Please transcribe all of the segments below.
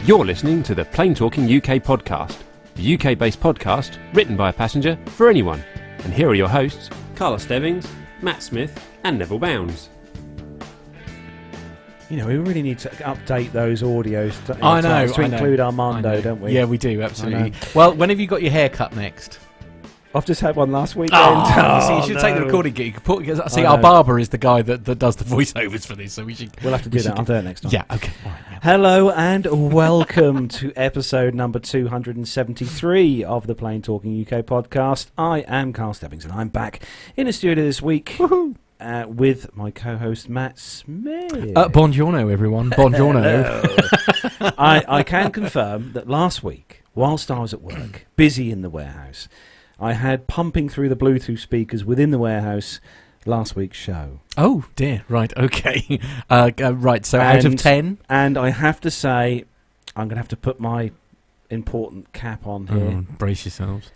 You're listening to the Plane Talking UK podcast, the UK-based podcast written by a passenger for anyone. And here are your hosts, Carla Stebbings, Matt Smith and Neville Bounds. You know, we really need to update those audios to I include Armando, don't we? Yeah, we do, absolutely. Well, when have you got your hair cut next? I've just had one last weekend. You should take the recording kit. You could put, our barber is the guy that does the voiceovers for this, so we should... We'll have to do that. I'll do it next time. Yeah, okay. All right, yeah. Hello and welcome to episode number 273 of the Plane Talking UK podcast. I am Carl Stebbings and I'm back in the studio this week with my co-host Matt Smith. Buongiorno, everyone. Buongiorno. I can confirm that last week, whilst I was at work, busy in the warehouse, I had pumping through the Bluetooth speakers within the warehouse last week's show. Oh, dear. Right, okay. Right, so out of 10? And I have to say, I'm going to have to put my important cap on here. Brace yourselves.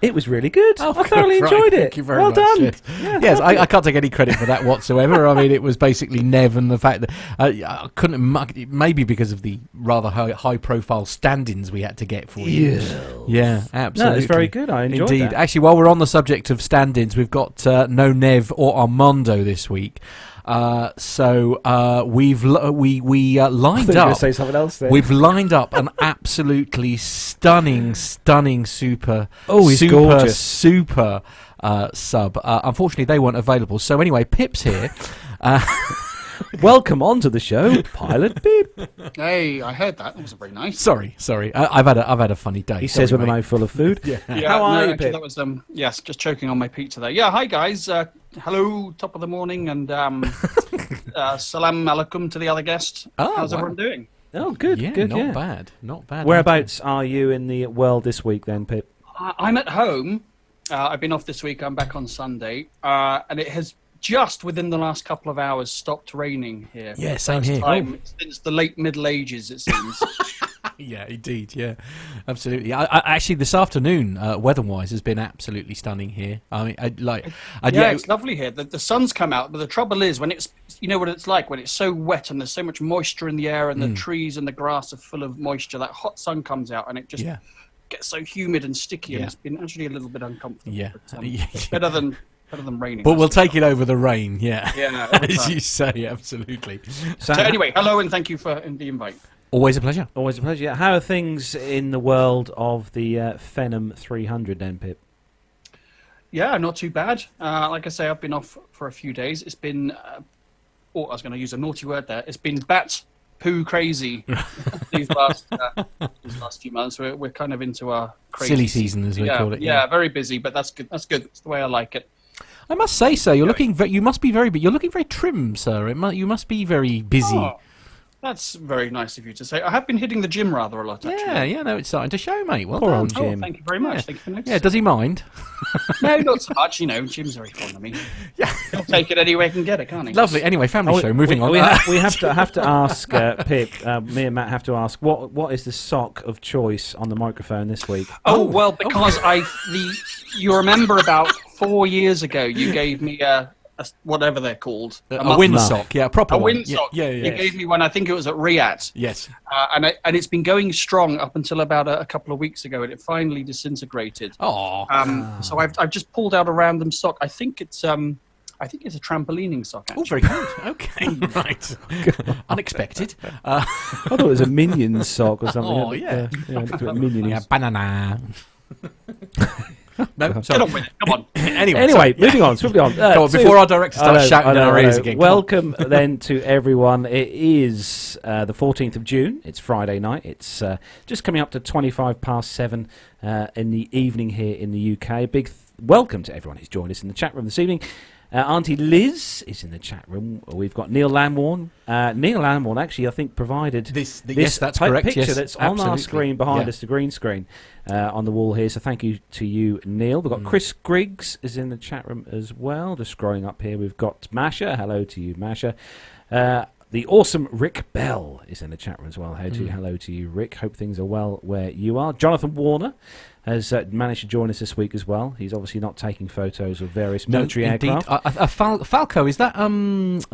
It was really good. I thoroughly right. enjoyed it. Thank you very well much. done. Yes, I can't take any credit for that whatsoever. I mean, it was basically Nev and the fact that I couldn't, maybe because of the rather high-profile stand-ins we had to get for you. Yeah, absolutely. No, it's very good. I enjoyed Indeed. that. Actually, while we're on the subject of stand-ins, we've got no Nev or Armando this week. So we've lined up. Say something else there. We've lined up an absolutely stunning super. Oh, he's gorgeous. Super sub. Unfortunately, they weren't available. So anyway, Pip's here. Welcome onto the show, Pilot Pip. Hey, I heard that. That was very nice. Sorry. I've had a funny day. He says with a mouth full of food. Yeah. How are you, actually, Pip? that was yes, just choking on my pizza there. Yeah, hi guys. Hello, top of the morning, and salam alaikum to the other guest. Oh, how's wow. everyone doing? Oh, good. Yeah, good. Not bad. Whereabouts are you in the world this week, then, Pip? I'm at home. I've been off this week. I'm back on Sunday, and it has just within the last couple of hours stopped raining here. Yeah, For same the first here. time since the late Middle Ages, it seems. Yeah, indeed. Yeah, absolutely. I actually, this afternoon, weather-wise, has been absolutely stunning here. I mean, It's lovely here. The sun's come out, but the trouble is when it's, you know what it's like when it's so wet and there's so much moisture in the air and the trees and the grass are full of moisture. That hot sun comes out and it just gets so humid and sticky, and it's been actually a little bit uncomfortable. Yeah, but, it's better than raining. But we'll take it over the rain. Yeah, as you say, absolutely. So anyway, hello and thank you for the invite. Always a pleasure. Always a pleasure. How are things in the world of the Phenom 300 then, Pip? Yeah, not too bad. Like I say, I've been off for a few days. It's been, I was going to use a naughty word there. It's been bat poo crazy these last few months. We're kind of into our crazy silly season, as we call it. Yeah, very busy, but that's good. That's good. That's the way I like it. I must say so. You're looking. You must be very. You're looking very trim, sir. You must be very busy. Oh, that's very nice of you to say. I have been hitting the gym rather a lot, actually. Yeah, no, it's starting to show, mate. Well Poor done. old Jim. Oh, thank you very much. Thank you for noticing. Yeah, does he mind? No, not so much. You know, Jim's very fond of me. Yeah, he'll take it anywhere he can get it, can't he? Lovely. Anyway, family show. Moving on. We have to ask Pip. Me and Matt have to ask what is the sock of choice on the microphone this week? Oh well, because you remember about 4 years ago, you gave me a whatever they're called, a windsock. Yeah, a proper one. Windsock. Yeah. You gave me one. I think it was at Riyadh. Yes. And it's been going strong up until about a couple of weeks ago, and it finally disintegrated. Oh. So I've just pulled out a random sock. I think it's a trampolining sock. Actually. Oh, very good. Okay, right. Unexpected. I thought it was a Minions sock or something. Oh, yeah. Minions. Yeah, banana. No, Get sorry. on with it. Come on. Anyway, moving on. Swiftly on. Go on, before our director starts shouting in our ears again. Welcome then to everyone. It is the 14th of June. It's Friday night. It's just coming up to 7:25 in the evening here in the UK. Big welcome to everyone who's joined us in the chat room this evening. Auntie Liz is in the chat room. We've got Neil Lambourne. Neil Lambourne actually, I think, provided this yes, that's correct. picture Yes, that's on our screen behind us, the green screen on the wall here. So thank you to you, Neil. We've got Chris Griggs is in the chat room as well. Just scrolling up here, we've got Masha. Hello to you, Masha. The awesome Rick Bell is in the chat room as well. Hello to you, Rick. Hope things are well where you are. Jonathan Warner has managed to join us this week as well. He's obviously not taking photos of various military aircraft. Falco, is that I want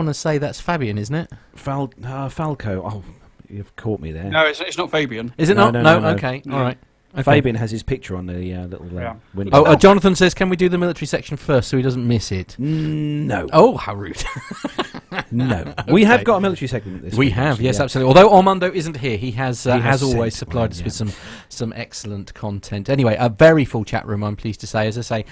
to say that's Fabian, isn't it? Falco. Oh, you've caught me there. No, it's not Fabian. Is it No, not? no. Okay. All right. Okay. Fabian has his picture on the little window. Oh, Jonathan says, can we do the military section first so he doesn't miss it? No. Oh, how rude. No. We have got a military segment this week. We have, actually, yes, yeah. absolutely. Although Armando isn't here, he has as always, sent supplied one, us with some excellent content. Anyway, a very full chat room, I'm pleased to say. As I say,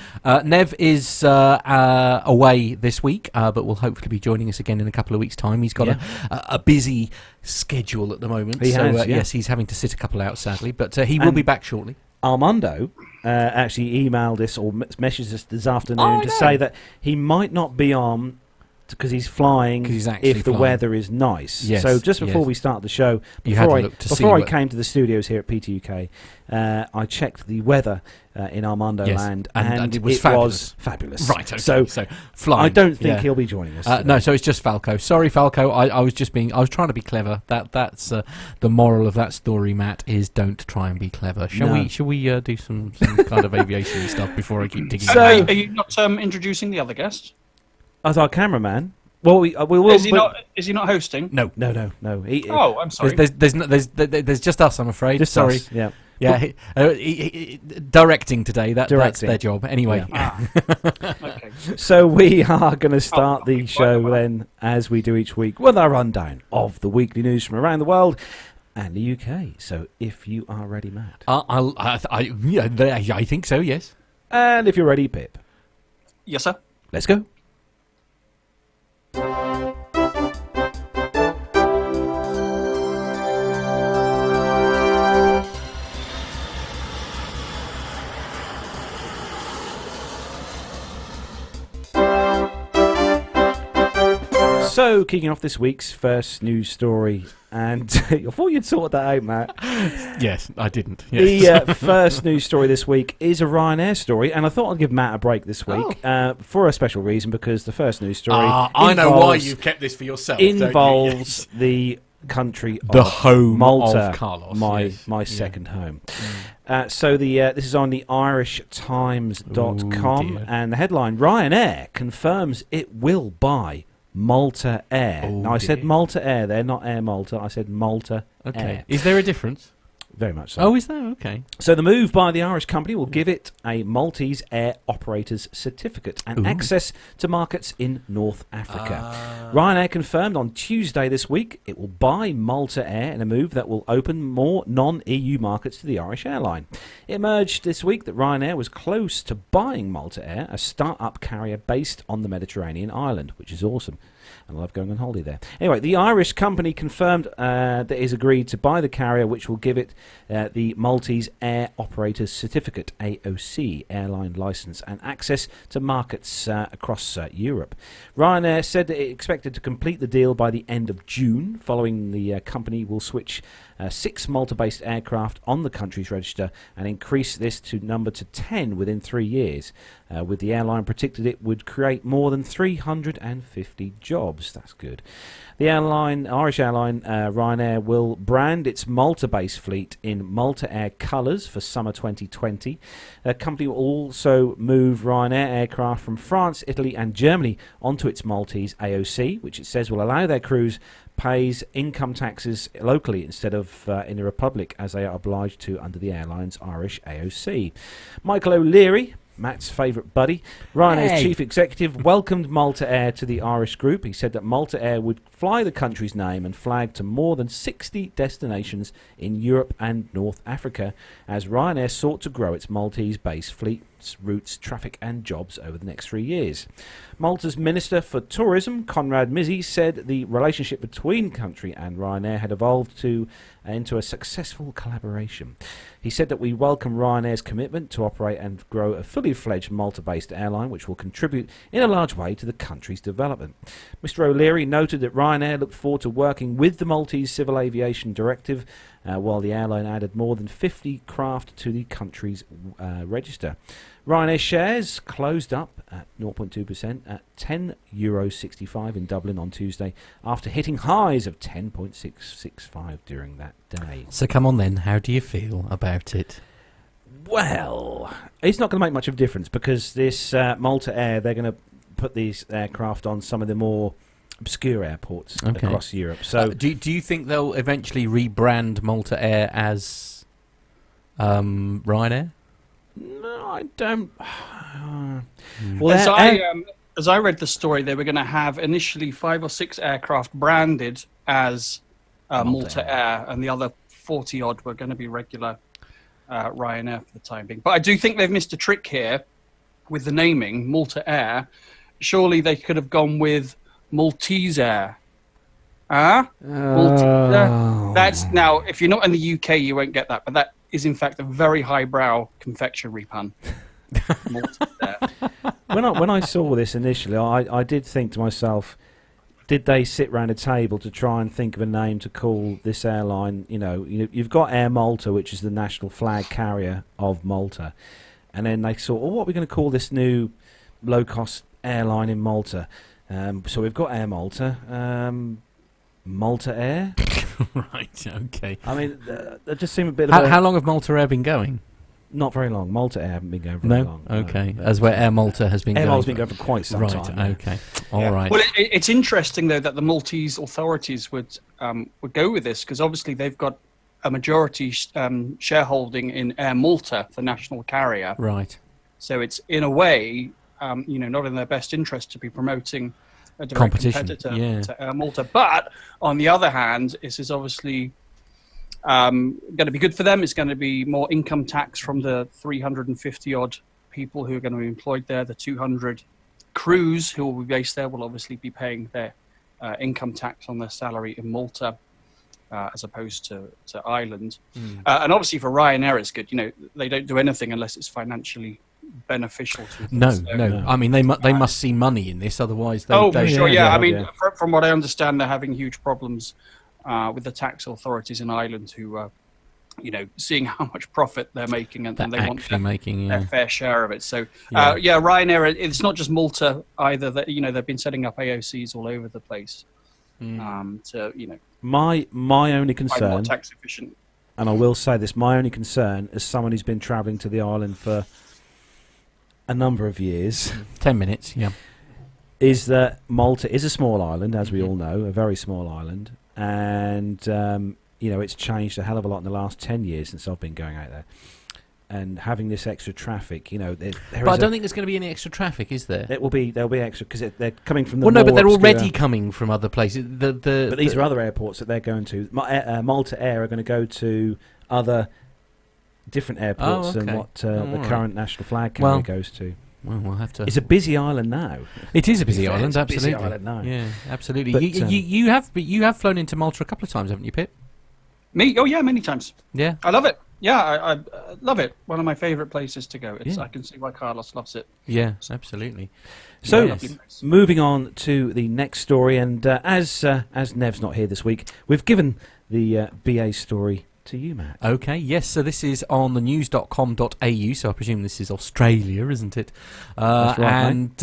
Nev is away this week, but will hopefully be joining us again in a couple of weeks' time. He's got a busy schedule at the moment. Yes, he's having to sit a couple out, sadly, but he will be back shortly. Armando actually emailed us or messaged us this afternoon to say that he might not be on because he's flying if the weather is nice. Yes, so just before we start the show, before I came to the studios here at PTUK, I checked the weather in Armando Land, and it was fabulous. Right, okay. So flying. I don't think he'll be joining us. No, so it's just Falco. Sorry, Falco. I was trying to be clever. That's the moral of that story, Matt, is don't try and be clever. Shall we do some kind of aviation stuff before I keep digging? So, are you not introducing the other guest? As our cameraman. Well, we will. Is he not hosting? No. I'm sorry. There's just us, I'm afraid. Just sorry. Us, yeah. Yeah, directing today. That's their job. Anyway. Yeah. Okay. So we are going to start the show then, as we do each week, with our rundown of the weekly news from around the world and the UK. So if you are ready, Matt. I think so. Yes. And if you're ready, Pip. Yes, sir. Let's go. So, kicking off this week's first news story, and I thought you'd sorted that out, Matt. Yes, I didn't. Yes. The first news story this week is a Ryanair story, and I thought I'd give Matt a break this week for a special reason, because the first news story I know why you've kept this for yourself. Involves the country the of home Malta, of Carlos, my second home. So this is on the irishtimes.com, and the headline: Ryanair confirms it will buy Malta Air. Now, I said Malta Air there, not Air Malta. I said Malta Air. Is there a difference? Very much so. Oh, is there? Okay. So the move by the Irish company will give it a Maltese Air Operator's Certificate and access to markets in North Africa. Ryanair confirmed on Tuesday this week it will buy Malta Air in a move that will open more non-EU markets to the Irish airline. It emerged this week that Ryanair was close to buying Malta Air, a start-up carrier based on the Mediterranean island, which is awesome. I love going on holiday there. Anyway, the Irish company confirmed that it has agreed to buy the carrier, which will give it the Maltese Air Operator's Certificate, AOC, airline license, and access to markets across Europe. Ryanair said that it expected to complete the deal by the end of June. Following, the company will switch 6 Malta-based aircraft on the country's register and increase this number to 10 within 3 years. With the airline predicted it would create more than 350 jobs. That's good. The Irish airline, Ryanair, will brand its Malta-based fleet in Malta Air colours for summer 2020. The company will also move Ryanair aircraft from France, Italy and Germany onto its Maltese AOC, which it says will allow their crews pays income taxes locally instead of in the Republic, as they are obliged to under the airline's Irish AOC. Michael O'Leary, Matt's favourite buddy, Ryanair's chief executive, welcomed Malta Air to the Irish group. He said that Malta Air would fly the country's name and flag to more than 60 destinations in Europe and North Africa, as Ryanair sought to grow its Maltese-based fleet routes, traffic and jobs over the next 3 years. Malta's Minister for Tourism, Conrad Mizzi, said the relationship between country and Ryanair had evolved into a successful collaboration. He said that we welcome Ryanair's commitment to operate and grow a fully fledged Malta-based airline, which will contribute in a large way to the country's development. Mr. O'Leary noted that Ryanair looked forward to working with the Maltese Civil Aviation Directive, while the airline added more than 50 craft to the country's register. Ryanair shares closed up at 0.2% at €10.65 in Dublin on Tuesday, after hitting highs of 10.665 during that day. So come on then, how do you feel about it? Well, it's not going to make much of a difference, because this Malta Air, they're going to put these aircraft on some of the more obscure airports across Europe. So, do you think they'll eventually rebrand Malta Air as Ryanair? No, I don't. Well, as I read the story, they were going to have initially 5 or 6 aircraft branded as Malta Air, and the other 40 odd were going to be regular Ryanair for the time being. But I do think they've missed a trick here with the naming Malta Air. Surely they could have gone with Maltese Air. That's now, if you're not in the UK, you won't get that, but that is in fact a very highbrow confectionery pun. Maltese Air. When I saw this initially, I did think to myself, did they sit round a table to try and think of a name to call this airline? You've got Air Malta, which is the national flag carrier of Malta, and then they thought, what are we going to call this new low-cost airline in Malta? So we've got Air Malta, Malta Air. Right. Okay. I mean, they just seem a bit. How long have Malta Air been going? Not very long. Malta Air haven't been going very long. Okay. As where Air Malta has been Air going. Malta's been going for quite some time. Right, okay. All right. Well, it's interesting, though, that the Maltese authorities would go with this, because obviously they've got a majority shareholding in Air Malta, the national carrier. Right. So it's, in a way, not in their best interest to be promoting a direct competitor to Air Malta. But, on the other hand, this is obviously going to be good for them. It's going to be more income tax from the 350 odd people who are going to be employed there. The 200 crews who will be based there will obviously be paying their income tax on their salary in Malta as opposed to Ireland. And obviously for Ryanair it's good. They don't do anything unless it's financially beneficial to them. No. I mean, they must see money in this, otherwise they... I mean, from what I understand, they're having huge problems with the tax authorities in Ireland who are, seeing how much profit they're making and they want their fair share of it. So, Ryanair, it's not just Malta either. That they've been setting up AOCs all over the place to, My only concern, more tax efficient. And I will say this, my only concern as someone who's been travelling to the island for a number of years, 10 minutes, is that Malta is a small island, as we all know, a very small island. And, it's changed a hell of a lot in the last 10 years since I've been going out there. And having this extra traffic, But I don't think there's going to be any extra traffic, is there? There'll be extra, because they're coming from the Well, no, but they're obscure, already coming from other places. But these are other airports that they're going to. Malta Air are going to go to other different airports than what the current national flag carrier goes to. Well, we'll have to. It's a busy island now. It is a busy island, absolutely. Busy island now. Yeah, absolutely. But, you have flown into Malta a couple of times, haven't you, Pip? Me? Oh yeah, many times. Yeah, I love it. Yeah, I love it. One of my favourite places to go. I can see why Carlos loves it. Yeah, absolutely. So, moving on to the next story, and as Nev's not here this week, we've given the BA story to you, Matt. Okay, yes, so this is on the news.com.au, so I presume this is Australia, isn't it? That's right, mate.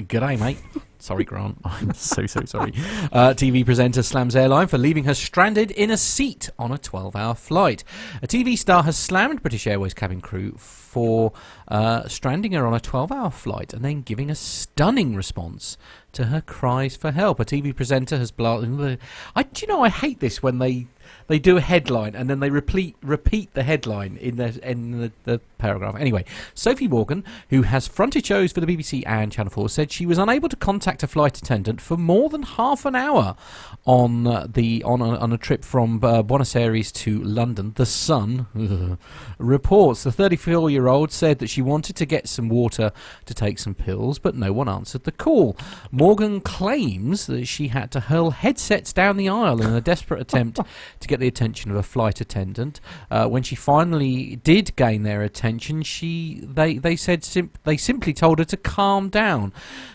G'day, mate. Sorry, Grant. I'm so sorry. TV presenter slams airline for leaving her stranded in a seat on a 12-hour flight. A TV star has slammed British Airways cabin crew for stranding her on a 12-hour flight and then giving a stunning response to her cries for help. A TV presenter has I hate this when they do a headline and then they repeat the headline in the paragraph. Anyway, Sophie Morgan, who has fronted shows for the BBC and Channel 4, said she was unable to contact a flight attendant for more than half an hour on a trip from Buenos Aires to London. The Sun reports the 34-year-old said that she wanted to get some water to take some pills, but no one answered the call. Morgan claims that she had to hurl headsets down the aisle in a desperate attempt to get the attention of a flight attendant. When she finally did gain their attention, they simply told her to calm down,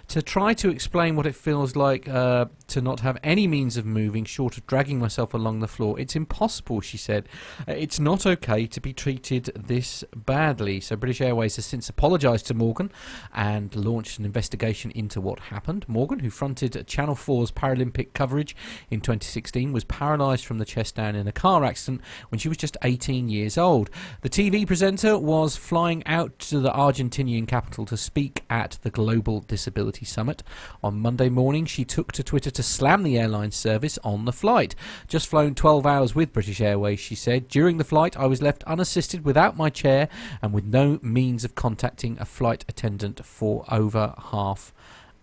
to try to explain what it feels like to not have any means of moving short of dragging myself along the floor. It's impossible, she said. It's not okay to be treated this badly. So British Airways has since apologised to Morgan and launched an investigation into what happened. Morgan, who fronted Channel 4's Paralympic coverage in 2016, was paralysed from the chest down in a car accident when she was just 18 years old. The TV presenter was flying out to the Argentinian capital to speak at the Global Disability Summit. On Monday morning, she took to Twitter to slam the airline service on the flight. Just flown 12 hours with British Airways, she said. During the flight, I was left unassisted without my chair and with no means of contacting a flight attendant for over half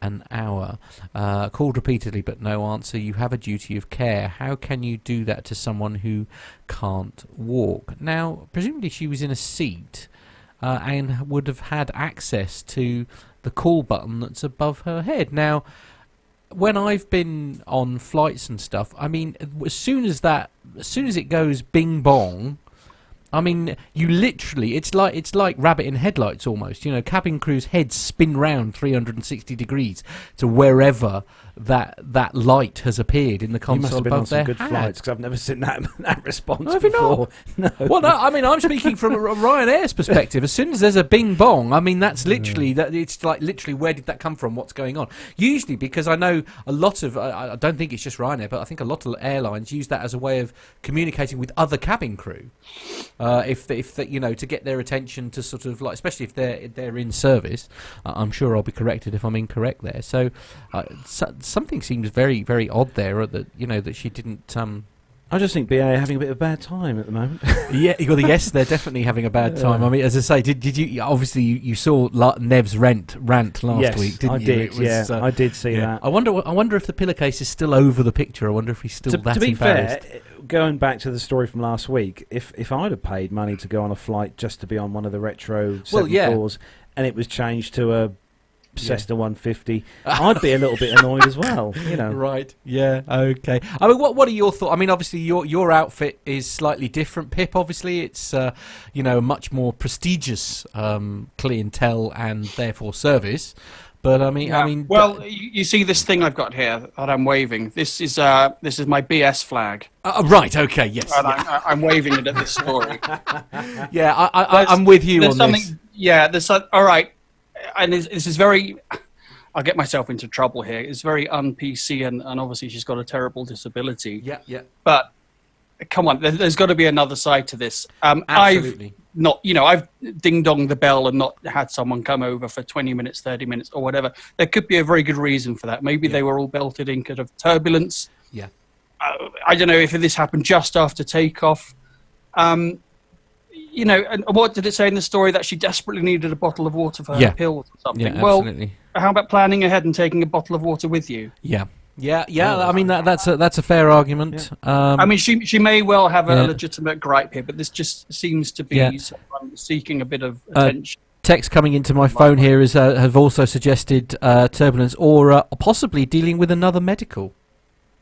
an hour. Called repeatedly but no answer. You have a duty of care. How can you do that to someone who can't walk? Now, presumably she was in a seat and would have had access to the call button that's above her head. Now, when I've been on flights and stuff, I mean, as soon as it goes bing bong, I mean, you literally, it's like rabbit in headlights almost. You know, cabin crew's heads spin round 360 degrees to wherever that light has appeared in the console above their head. You must have been on some good flights, because I've never seen that response have before. No. Well, no, I mean, I'm speaking from Ryanair's perspective. As soon as there's a bing bong, I mean, that's literally it's like literally where did that come from? What's going on? Usually, because I know a lot of I don't think it's just Ryanair, but I think a lot of airlines use that as a way of communicating with other cabin crew. If you know, to get their attention, to sort of like, especially if they're in service. I'm sure I'll be corrected if I'm incorrect there. So something seems very, very odd there, that you know that she didn't. I just think BA are having a bit of a bad time at the moment. Yeah, well, yes, they're definitely having a bad time. I mean, as I say, did you obviously you saw Nev's rant last week, didn't you? Did, I did see that. I wonder if the pillowcase is still over the picture. I wonder if he's still that to be embarrassed. Fair, going back to the story from last week, if I'd have paid money to go on a flight just to be on one of the retro 74s, and it was changed to a Cessna 150, I'd be a little bit annoyed as well, you know. Right. Yeah. Okay. I mean, what are your thoughts? I mean, obviously your outfit is slightly different, Pip. Obviously, it's you know, a much more prestigious clientele and therefore service. But I mean, well, you see this thing I've got here that I'm waving. This is my BS flag. Right. Okay. Yes. And I'm waving it at this story. Yeah, I'm with you on this. Yeah. All right. And this is very, I'll get myself into trouble here. It's very un-PC, and obviously she's got a terrible disability. Yeah. But come on, there's got to be another side to this. Absolutely. I've ding-donged the bell and not had someone come over for 20 minutes, 30 minutes or whatever. There could be a very good reason for that. Maybe they were all belted in because of turbulence. Yeah. I don't know if this happened just after takeoff. You know, and what did it say in the story? That she desperately needed a bottle of water for her pills or something. Yeah, absolutely. Well, how about planning ahead and taking a bottle of water with you? Yeah. I mean, that's a fair argument. Yeah. I mean, she may well have a legitimate gripe here, but this just seems to be someone seeking a bit of attention. Text coming into my phone here have also suggested turbulence or possibly dealing with another medical.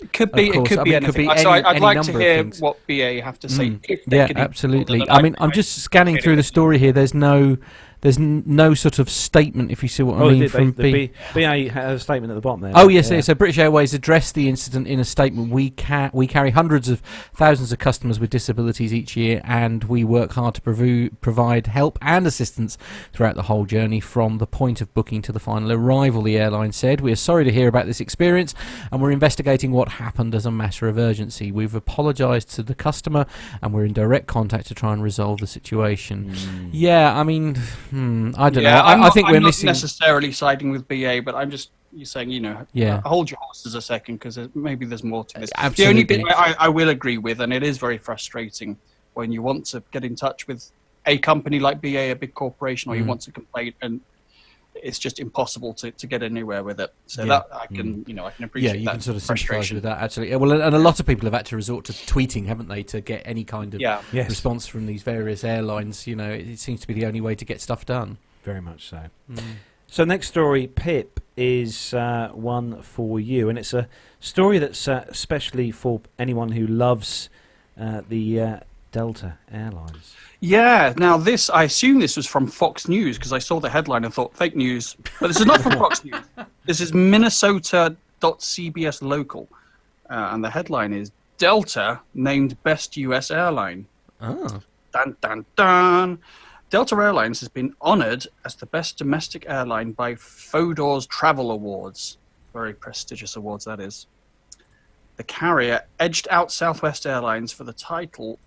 It could be anything. So I'd like to hear what BA have to say. Yeah, absolutely. I mean, I'm just scanning through the story here. There's no sort of statement, if you see what I mean, from BA has a statement at the bottom there. Oh, yes. Yeah. So British Airways addressed the incident in a statement. We carry hundreds of thousands of customers with disabilities each year, and we work hard to provide help and assistance throughout the whole journey from the point of booking to the final arrival, the airline said. We are sorry to hear about this experience, and we're investigating what happened as a matter of urgency. We've apologised to the customer, and we're in direct contact to try and resolve the situation. Yeah, I mean... I don't know. I think we're missing. I'm not necessarily siding with BA, but I'm just saying, you know, hold your horses a second, because maybe there's more to this. Absolutely. The only bit I will agree with, and it is very frustrating when you want to get in touch with a company like BA, a big corporation, or you want to complain, and it's just impossible to get anywhere with it. So that I can appreciate that. Yeah, you can sort of sympathise with that, absolutely. Well, and a lot of people have had to resort to tweeting, haven't they, to get any kind of response from these various airlines. You know, it seems to be the only way to get stuff done. Very much so. So next story, Pip, is one for you, and it's a story that's especially for anyone who loves the Delta Airlines. Yeah, now I assume this was from Fox News, because I saw the headline and thought, fake news. But this is not from Fox News. This is Minnesota.CBS Local. And the headline is, Delta named best U.S. airline. Oh. Dun, dun, dun. Delta Airlines has been honored as the best domestic airline by Fodor's Travel Awards. Very prestigious awards, that is. the carrier edged out Southwest Airlines for the title.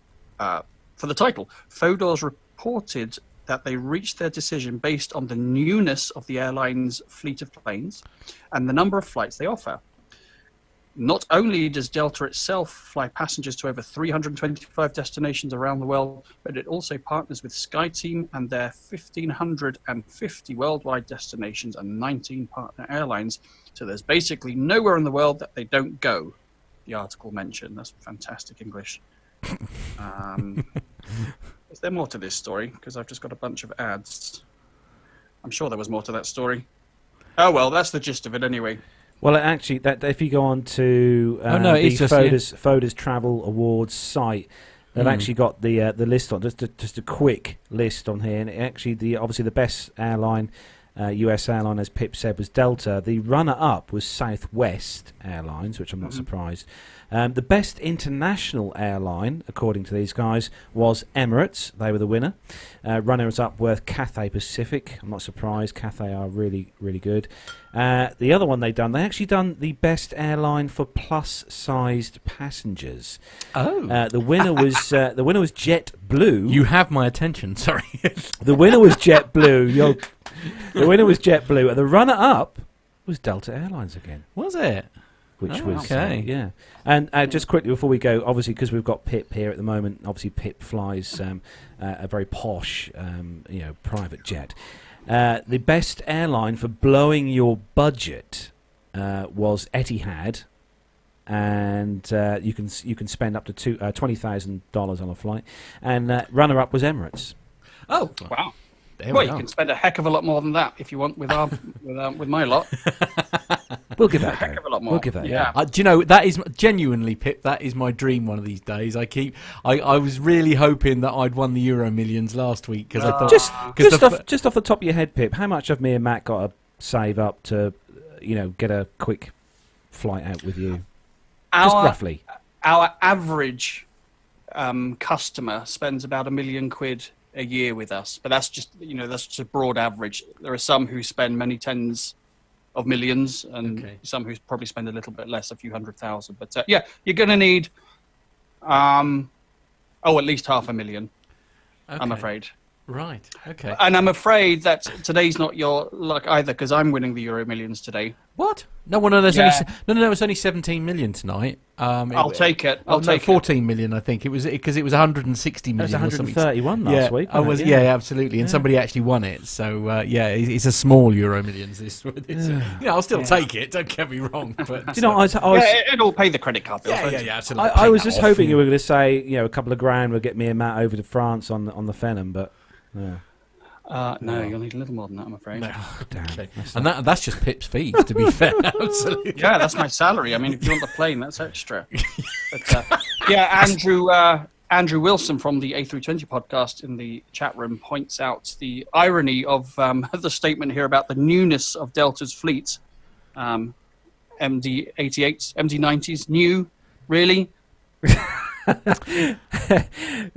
Fodor's reported that they reached their decision based on the newness of the airline's fleet of planes and the number of flights they offer. Not only does Delta itself fly passengers to over 325 destinations around the world, but it also partners with SkyTeam and their 1,550 worldwide destinations and 19 partner airlines. So there's basically nowhere in the world that they don't go, the article mentioned. That's fantastic English. Is there more to this story? Because I've just got a bunch of ads. I'm sure there was more to that story. Oh, well, that's the gist of it anyway. Well, actually, that if you go on to Fodor's Travel Awards site, they've actually got the list on, just a quick list on here. And obviously the best airline, US airline, as Pip said, was Delta. The runner-up was Southwest Airlines, which I'm not surprised. The best international airline, according to these guys, was Emirates. They were the winner. Runners-up were Cathay Pacific. I'm not surprised. Cathay are really, really good. The other one they actually done the best airline for plus-sized passengers. Oh, the winner was JetBlue. You have my attention. Sorry. The winner was JetBlue. The winner was JetBlue, and the runner-up was Delta Airlines again. Was it? Which was okay. Yeah. And just quickly before we go, obviously because we've got Pip here at the moment, obviously Pip flies a very posh, private jet. The best airline for blowing your budget was Etihad, and you can spend up to $20,000 on a flight. And runner-up was Emirates. Oh, wow. Well, you can spend a heck of a lot more than that if you want with my lot. We'll give that a heck of a lot more. We'll give that. Yeah. Do you know, that is genuinely, Pip, that is my dream one of these days. I was really hoping that I'd won the Euro Millions last week because I thought just off the top of your head, Pip, how much have me and Matt got to save up to, get a quick flight out with you? Just roughly. Our average customer spends about £1 million a year with us, but that's just a broad average. There are some who spend many tens of millions, and some who probably spend a little bit less, a few 100,000. But you're going to need at least $500,000. Okay. I'm afraid. Right. Okay. And I'm afraid that today's not your luck either, because I'm winning the Euro Millions today. What? No, it's only 17 million tonight. I'll take it. I'll take 14 million, I think it was, because it was 160 million. It was 131 last week. Absolutely, and somebody actually won it. So it's a small Euro Millions. I'll still take it. Don't get me wrong. But it'll pay the credit card bill. Yeah, absolutely. I was just hoping you were going to say, a couple of grand would get me and Matt over to France on the Phenom, but. Yeah. No, you'll need a little more than that, I'm afraid. No. Damn. Okay. And that's just Pip's fees, to be fair. Absolutely. Yeah, that's my salary. I mean, if you want the plane, that's extra. But, Andrew Wilson from the A320 podcast in the chat room points out the irony of the statement here about the newness of Delta's fleet. MD-88s, MD-90s, new, really?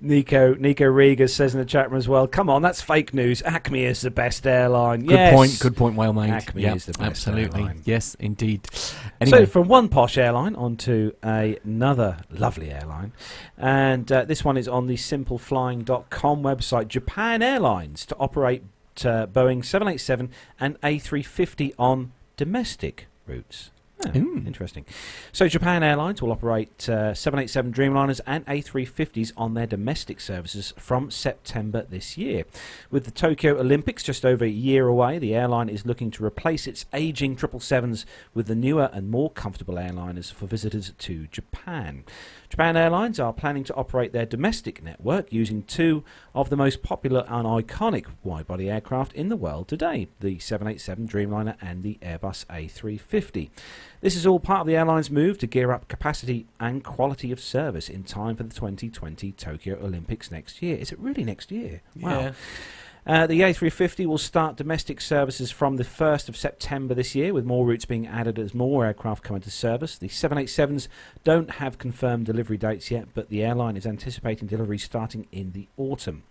Nico Riga says in the chat room as well, come on, that's fake news. Acme is the best airline. Good point, well made. Acme is the best airline. Yes, indeed. Anyway. So from one posh airline onto another lovely airline, and this one is on the simpleflying.com website. Japan Airlines to operate Boeing 787 and A350 on domestic routes. Oh, interesting. So Japan Airlines will operate 787 Dreamliners and A350s on their domestic services from September this year. With the Tokyo Olympics just over a year away, the airline is looking to replace its aging 777s with the newer and more comfortable airliners for visitors to Japan. Japan Airlines are planning to operate their domestic network using two of the most popular and iconic wide-body aircraft in the world today, the 787 Dreamliner and the Airbus A350. This is all part of the airline's move to gear up capacity and quality of service in time for the 2020 Tokyo Olympics next year. Is it really next year? Wow. Yeah. The A350 will start domestic services from the 1st of September this year, with more routes being added as more aircraft come into service. The 787s don't have confirmed delivery dates yet, but the airline is anticipating delivery starting in the autumn.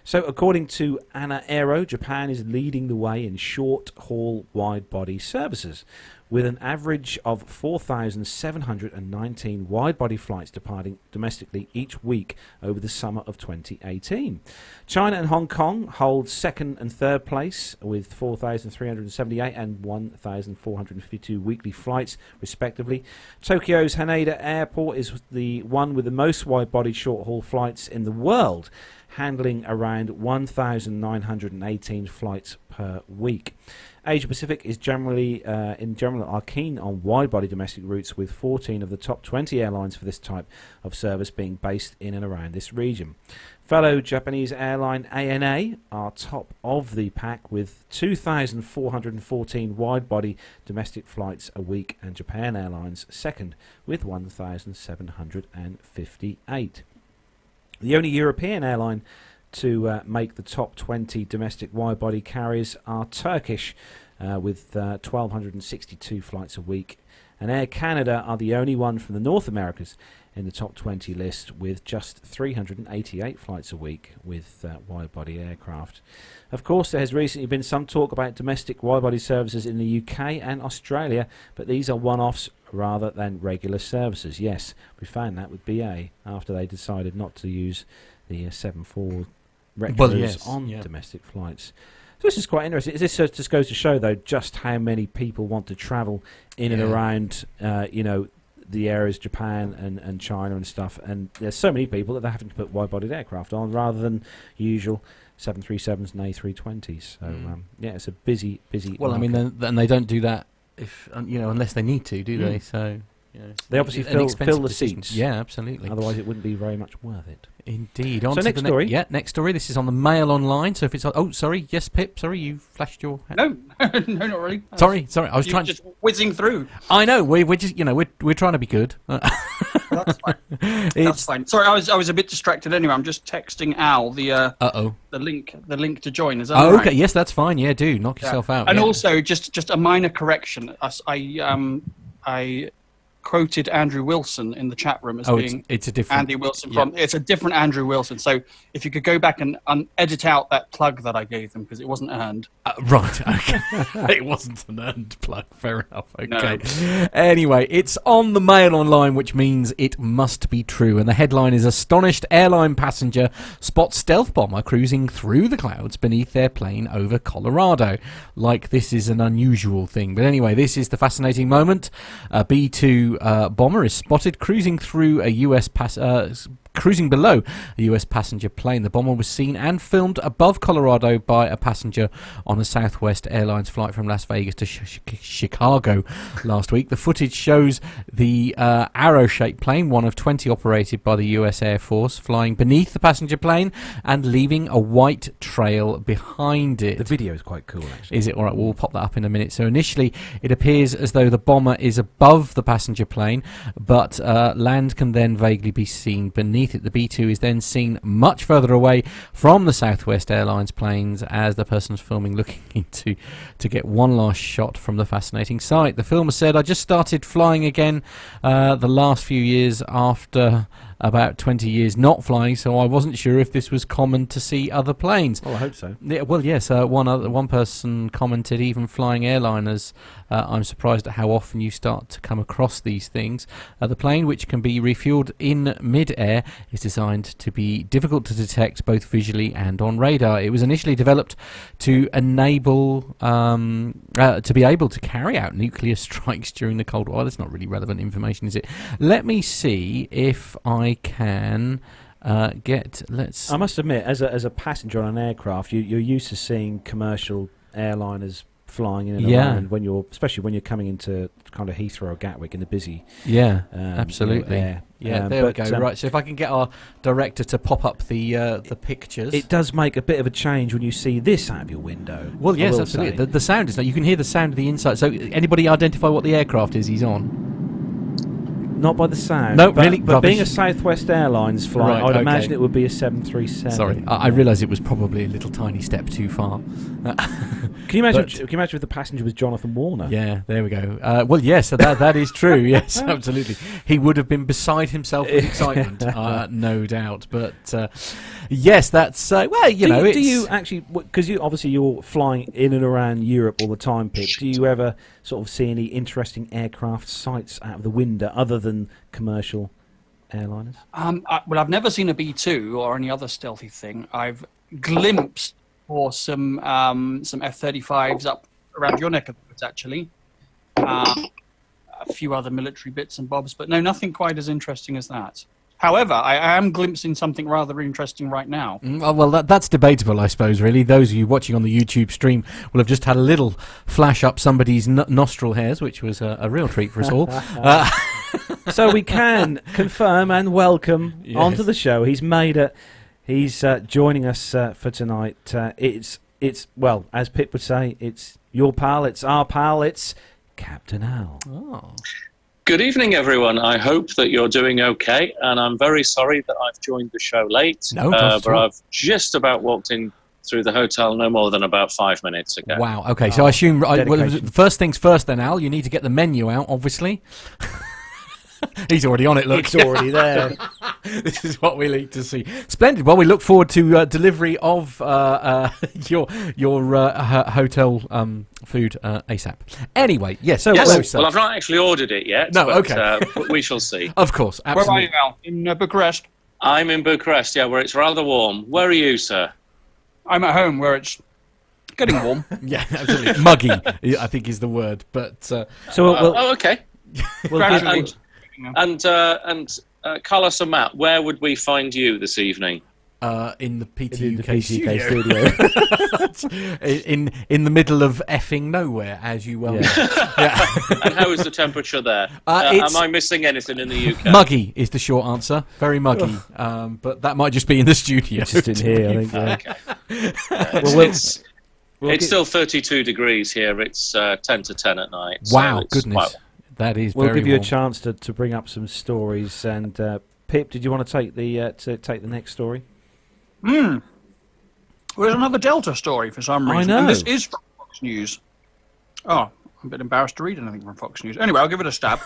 So, according to Ana Aero, Japan is leading the way in short-haul wide-body services, with an average of 4,719 wide-body flights departing domestically each week over the summer of 2018. China and Hong Kong hold second and third place with 4,378 and 1,452 weekly flights, respectively. Tokyo's Haneda Airport is the one with the most wide-body short-haul flights in the world, handling around 1,918 flights per week. Asia Pacific is in general are keen on wide-body domestic routes, with 14 of the top 20 airlines for this type of service being based in and around this region. Fellow Japanese airline ANA are top of the pack with 2,414 wide-body domestic flights a week, and Japan Airlines second with 1,758. The only European airline to make the top 20 domestic wide-body carriers are Turkish, with 1,262 flights a week, and Air Canada are the only one from the North Americas in the top 20 list, with just 388 flights a week with wide-body aircraft. Of course, there has recently been some talk about domestic wide-body services in the UK and Australia, but these are one-offs rather than regular services. Yes, we found that with BA after they decided not to use the 747 retros on domestic flights. So this is quite interesting. This just goes to show, though, just how many people want to travel in and around, the areas Japan and China and stuff. And there's so many people that they're having to put wide-bodied aircraft on rather than usual 737s and A320s. So it's a busy. Well, market. I mean, then they don't do that if unless they need to, do they? So. They obviously fill the seats. Yeah, absolutely. Otherwise, it wouldn't be very much worth it. Indeed. So next story. Next story. This is on the Mail Online. So if it's sorry, yes, Pip. Sorry, you flashed your hand. No, not really. Sorry. I was trying. Just whizzing through. I know. We're just we're trying to be good. That's fine. That's fine. Sorry, I was a bit distracted. Anyway, I'm just texting Al the link to join. Is that all right? Okay. Yes, that's fine. Yeah, do knock yourself out. And also, just a minor correction. I quoted Andrew Wilson in the chat room as being it's a different Andy Wilson it's a different Andrew Wilson. So if you could go back and edit out that plug that I gave them, because it wasn't earned. Right, okay. It wasn't an earned plug. Fair enough. Okay. No. Anyway, it's on the Mail Online, which means it must be true. And the headline is: astonished airline passenger spots stealth bomber cruising through the clouds beneath their plane over Colorado. Like this is an unusual thing. But anyway, this is the fascinating moment. A B-2 bomber is spotted cruising through cruising below a US passenger plane. The bomber was seen and filmed above Colorado by a passenger on a Southwest Airlines flight from Las Vegas to Chicago last week. The footage shows the arrow-shaped plane, one of 20 operated by the US Air Force, flying beneath the passenger plane and leaving a white trail behind it. The video is quite cool, actually. Is it? All right, we'll pop that up in a minute. So initially, it appears as though the bomber is above the passenger plane, but land can then vaguely be seen beneath it. The B-2 is then seen much further away from the Southwest Airlines planes as the person's filming looking to get one last shot from the fascinating sight. The filmer said, "I just started flying again the last few years after about 20 years not flying, so I wasn't sure if this was common to see other planes." Oh, I hope so. Yeah, well, yes. One person commented, even flying airliners, I'm surprised at how often you start to come across these things. The plane, which can be refueled in mid-air, is designed to be difficult to detect both visually and on radar. It was initially developed to enable to be able to carry out nuclear strikes during the Cold War. That's not really relevant information, is it? Let me see if I can I must admit, as a passenger on an aircraft, you're used to seeing commercial airliners flying in and around especially when you're coming into kind of Heathrow or Gatwick in the busy absolutely air. There we go. Right, so if I can get our director to pop up the pictures. It does make a bit of a change when you see this out of your window. Well, yes, absolutely. The sound is you can hear the sound of the inside. So anybody identify what the aircraft is he's on? Not by the sound. No, but, really? But Rubbish. being a Southwest Airlines flight, Right, I would okay. imagine it would be a 737. Sorry, I realise it was probably a little tiny step too far. Can you imagine? Can you imagine if the passenger was Jonathan Warner? Yeah, there we go. Well, yes, that is true. Yes, absolutely. He would have been beside himself with excitement, no doubt. But yes, that's well, you know. Do you actually? Because you're flying in and around Europe all the time, Pip. Do you ever sort of see any interesting aircraft sights out of the window other than commercial airliners? Well, I've never seen a B-2 or any other stealthy thing. I've glimpsed for some F-35s up around your neck of the woods, actually. A few other military bits and bobs, but no, nothing quite as interesting as that. However, I am glimpsing something rather interesting right now. Well, that's debatable, I suppose, really. Those of you watching on the YouTube stream will have just had a little flash up somebody's nostril hairs, which was a real treat for us all. So we can confirm and welcome onto the show. He's made it. He's joining us for tonight. It's well, as Pip would say, it's your pal, it's our pal, it's Captain Al. Oh. Good evening, everyone. I hope that you're doing okay, and I'm very sorry that I've joined the show late. No, but I've just about walked in through the hotel no more than about 5 minutes ago. Wow. Okay, so I assume first things first. Then, Al, you need to get the menu out, obviously. He's already on it. Look, It's already there. This is what we need to see. Splendid. Well, we look forward to delivery of your hotel food ASAP. Anyway, yes. So, Well, I've not actually ordered it yet. No, but, okay. But we shall see. Of course, absolutely. Where are you, Al? In Bucharest? I'm in Bucharest, where it's rather warm. Where are you, sir? I'm at home, where it's getting warm. Yeah, absolutely. Muggy, I think is the word. But okay. And Carlos and Matt, where would we find you this evening? in the In the PTUK studio. in the middle of effing nowhere, as you well know. Yeah. And how is the temperature there? Am I missing anything in the UK? Muggy is the short answer. Very muggy. But that might just be in the studio. Just in here, I think. It's still 32 degrees here. It's 10 to 10 at night. Wow, so goodness. That is We'll very give you warm. a chance to bring up some stories. And Pip, did you want to take the next story? Well, there's another Delta story for some reason. I know. And this is from Fox News. Oh, I'm a bit embarrassed to read anything from Fox News. Anyway, I'll give it a stab.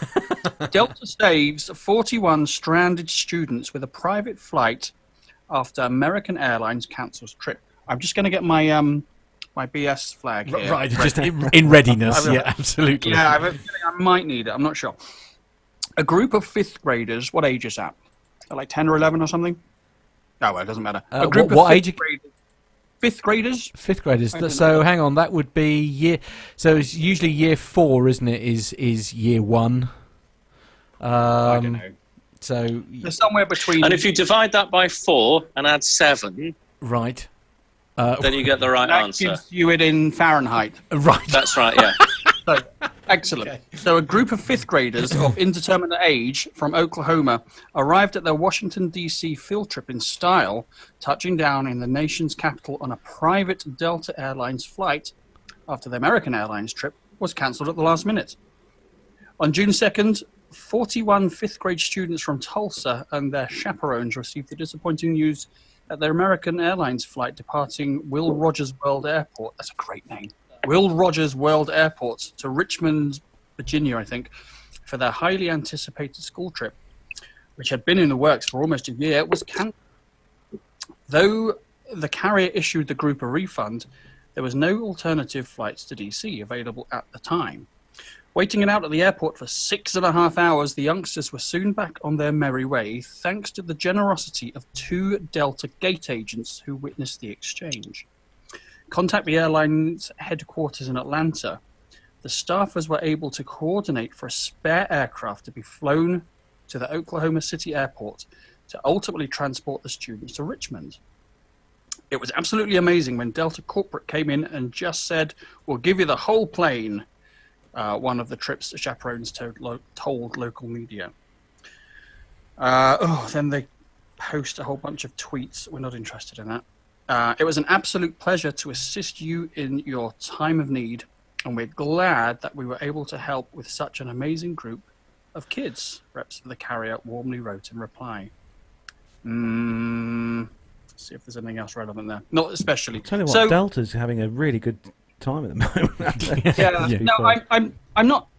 Delta saves 41 stranded students with a private flight after American Airlines cancels trip. I'm just going to get my my BS flag here. Right, just in readiness. Yeah, absolutely. Yeah, I have a feeling I might need it. I'm not sure. A group of fifth graders, what age is that? Like 10 or 11 or something? Oh, well, it doesn't matter. A group what of age? fifth graders? Fifth graders. So hang on, that would be year. So it's usually year 4, isn't it? Is year 1? I don't know. So They're somewhere between. And if you divide that by 4 and add 7, right. then you get the right that answer. gives you it in Fahrenheit. Right. That's right, yeah. So, excellent. Okay. So a group of fifth graders of indeterminate age from Oklahoma arrived at their Washington, D.C. field trip in style, touching down in the nation's capital on a private Delta Airlines flight after the American Airlines trip was cancelled at the last minute. On June 2nd, 41 fifth grade students from Tulsa and their chaperones received the disappointing news that their American Airlines flight departing Will Rogers World Airport, that's a great name, Will Rogers World Airport to Richmond, Virginia, I think, for their highly anticipated school trip, which had been in the works for almost a year, was cancelled. Though the carrier issued the group a refund, there was no alternative flights to DC available at the time. Waiting it out at the airport for 6.5 hours, the youngsters were soon back on their merry way, thanks to the generosity of 2 Delta gate agents who witnessed the exchange. Contact the airline's headquarters in Atlanta. The staffers were able to coordinate for a spare aircraft to be flown to the Oklahoma City airport to ultimately transport the students to Richmond. It was absolutely amazing when Delta corporate came in and just said, "We'll give you the whole plane," one of the trip's chaperones told local media. Then they post a whole bunch of tweets. We're not interested in that. It was an absolute pleasure to assist you in your time of need, and we're glad that we were able to help with such an amazing group. of kids, reps for the carrier warmly wrote in reply. See if there's anything else relevant there. Not especially. Tell you what, Delta's having a really good time at the moment. No, I'm not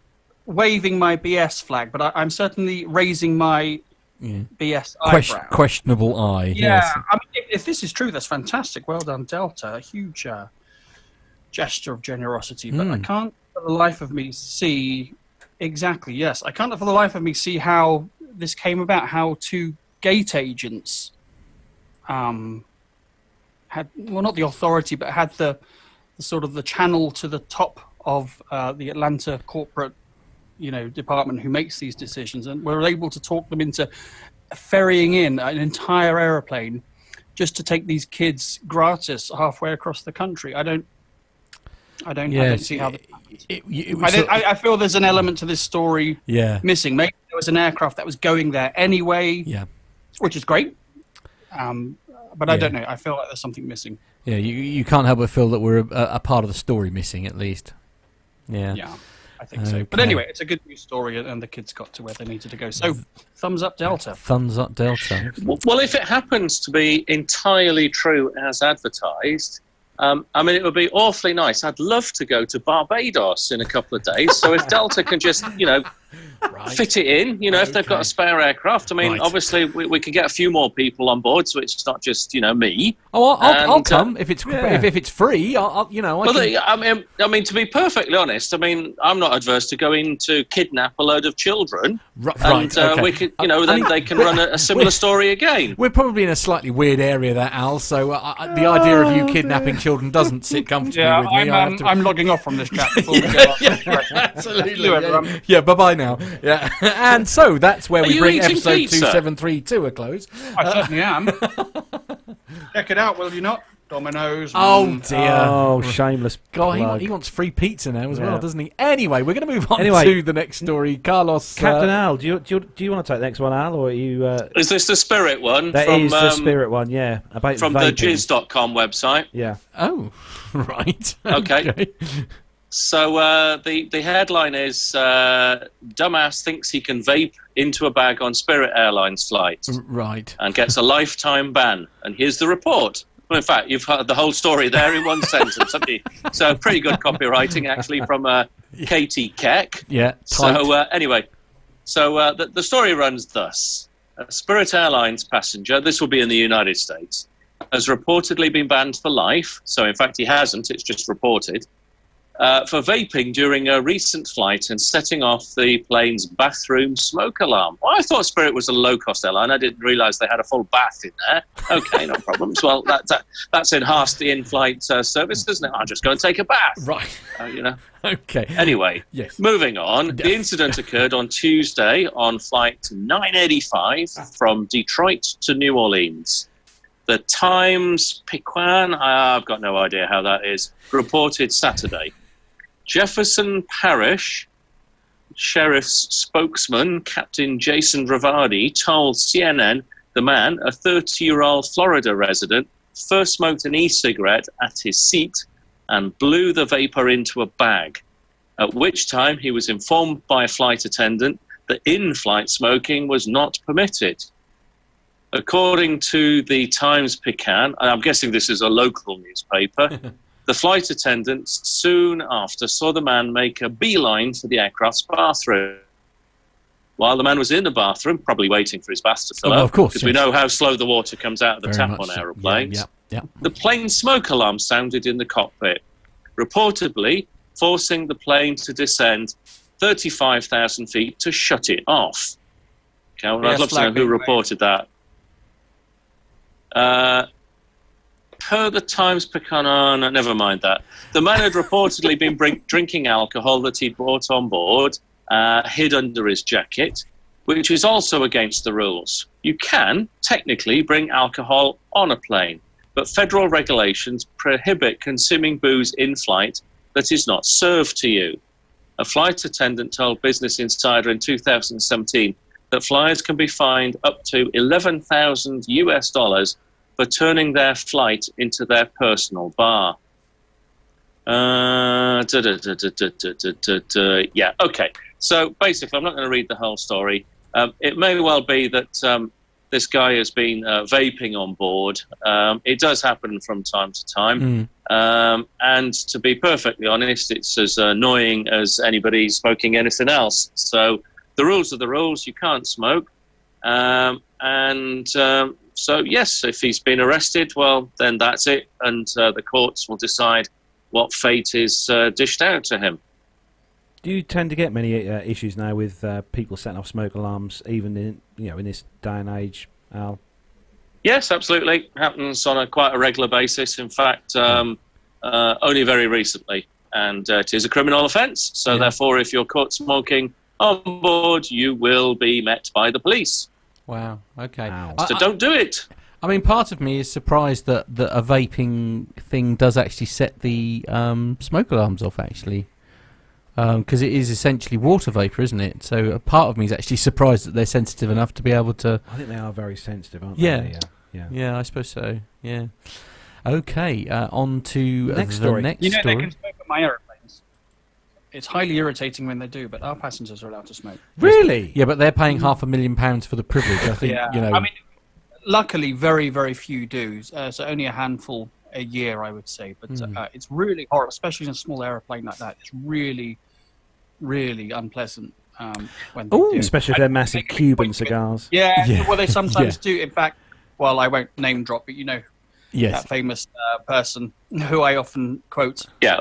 waving my BS flag, but I'm certainly raising my BS eyebrow. Questionable eye. Yeah, Yes. I mean, if this is true, that's fantastic. Well done, Delta. A huge gesture of generosity. But I can't for the life of me see exactly. Yes, I can't for the life of me see how this came about. How two gate agents had, well, not the authority, but had the sort of the channel to the top of the Atlanta corporate, department who makes these decisions, and we're able to talk them into ferrying in an entire aeroplane just to take these kids gratis halfway across the country. I don't see how. I feel there's an element to this story missing. Maybe there was an aircraft that was going there anyway, which is great. But I don't know. I feel like there's something missing. Yeah, you can't help but feel that we're a part of the story missing, at least. Yeah. Yeah, I think so. But anyway, it's a good news story, and the kids got to where they needed to go. So, thumbs up, Delta. Thumbs up, Delta. Well, if it happens to be entirely true as advertised, it would be awfully nice. I'd love to go to Barbados in a couple of days. So if Delta can just, fit it in, if they've got a spare aircraft. Obviously we could get a few more people on board, so it's not just, me. Oh, I'll come if it's if it's free. To be perfectly honest, I'm not adverse to going to kidnap a load of children. We could, then they can run a similar story again. We're probably in a slightly weird area there, Al. So the idea of you kidnapping children doesn't sit comfortably with me. I'm logging off from this chat before we go off. Absolutely. Yeah. Bye now. Yeah. And so that's where we bring episode 273 to a close. I certainly am. Check it out, will you not? Domino's. Oh dear. Oh, shameless. God, he wants free pizza now as well, doesn't he? Anyway, we're going to move on to the next story. Carlos. Captain Al, do you want to take the next one, Al, or are you? Is this the Spirit one? That is the Spirit one, yeah. About from vaping. The jizz.com website. Yeah. Oh, right. Okay. So the headline is dumbass thinks he can vape into a bag on Spirit Airlines flight. Right. And gets a lifetime ban. And here's the report. Well, in fact, you've heard the whole story there in one sentence, haven't you? So pretty good copywriting, actually, from Katie Keck. Yeah. So anyway, the story runs thus. A Spirit Airlines passenger, this will be in the United States, has reportedly been banned for life. So, in fact, he hasn't. It's just reported. For vaping during a recent flight and setting off the plane's bathroom smoke alarm. Well, I thought Spirit was a low-cost airline. I didn't realise they had a full bath in there. Okay, no problems. Well, that's enhanced the in-flight service, doesn't it? I'll just go and take a bath. Right. Okay. Anyway, moving on. The incident occurred on Tuesday on flight 985 from Detroit to New Orleans. The Times Picayune, I've got no idea how that is, reported Saturday. Jefferson Parish Sheriff's spokesman, Captain Jason Ravadi, told CNN the man, a 30-year-old Florida resident, first smoked an e-cigarette at his seat and blew the vapor into a bag, at which time he was informed by a flight attendant that in-flight smoking was not permitted. According to the Times Picayune, and I'm guessing this is a local newspaper, the flight attendants soon after saw the man make a beeline for the aircraft's bathroom. While the man was in the bathroom, probably waiting for his bath to fill up, of course, because we know how slow the water comes out of the tap on aeroplanes. Yeah. The plane's smoke alarm sounded in the cockpit, reportedly forcing the plane to descend 35,000 feet to shut it off. Okay, well, I'd love to know who reported that. Per the Times Picayune, never mind that. The man had reportedly been drinking alcohol that he'd brought on board, hid under his jacket, which is also against the rules. You can technically bring alcohol on a plane, but federal regulations prohibit consuming booze in flight that is not served to you. A flight attendant told Business Insider in 2017 that flyers can be fined up to $11,000 for turning their flight into their personal bar. Yeah, okay. So basically, I'm not going to read the whole story. It may well be that this guy has been vaping on board. It does happen from time to time. And to be perfectly honest, it's as annoying as anybody smoking anything else. So the rules are the rules. You can't smoke. So, yes, if he's been arrested, well, then that's it. And the courts will decide what fate is dished out to him. Do you tend to get many issues now with people setting off smoke alarms, even in this day and age, Al? Yes, absolutely. Happens on quite a regular basis. In fact, only very recently. And it is a criminal offence. So, therefore, if you're caught smoking on board, you will be met by the police. Wow. Okay. So don't do it. I mean, part of me is surprised that a vaping thing does actually set the smoke alarms off, actually. Because it is essentially water vapour, isn't it? So a part of me is actually surprised that they're sensitive enough to be able to... I think they are very sensitive, aren't they? Yeah. Yeah, I suppose so. Yeah. Okay, on to next story. They can smoke on my airplanes. It's highly irritating when they do, but our passengers are allowed to smoke. Really? Yeah, but they're paying £500,000 for the privilege, I think. Yeah. I mean, luckily, very, very few do. So only a handful a year, I would say. But it's really horrible, especially in a small aeroplane like that. It's really, really unpleasant when they do. Especially if they're massive Cuban cigars. Yeah, well, they sometimes do. In fact, well, I won't name drop, but that famous person who I often quote. Yeah.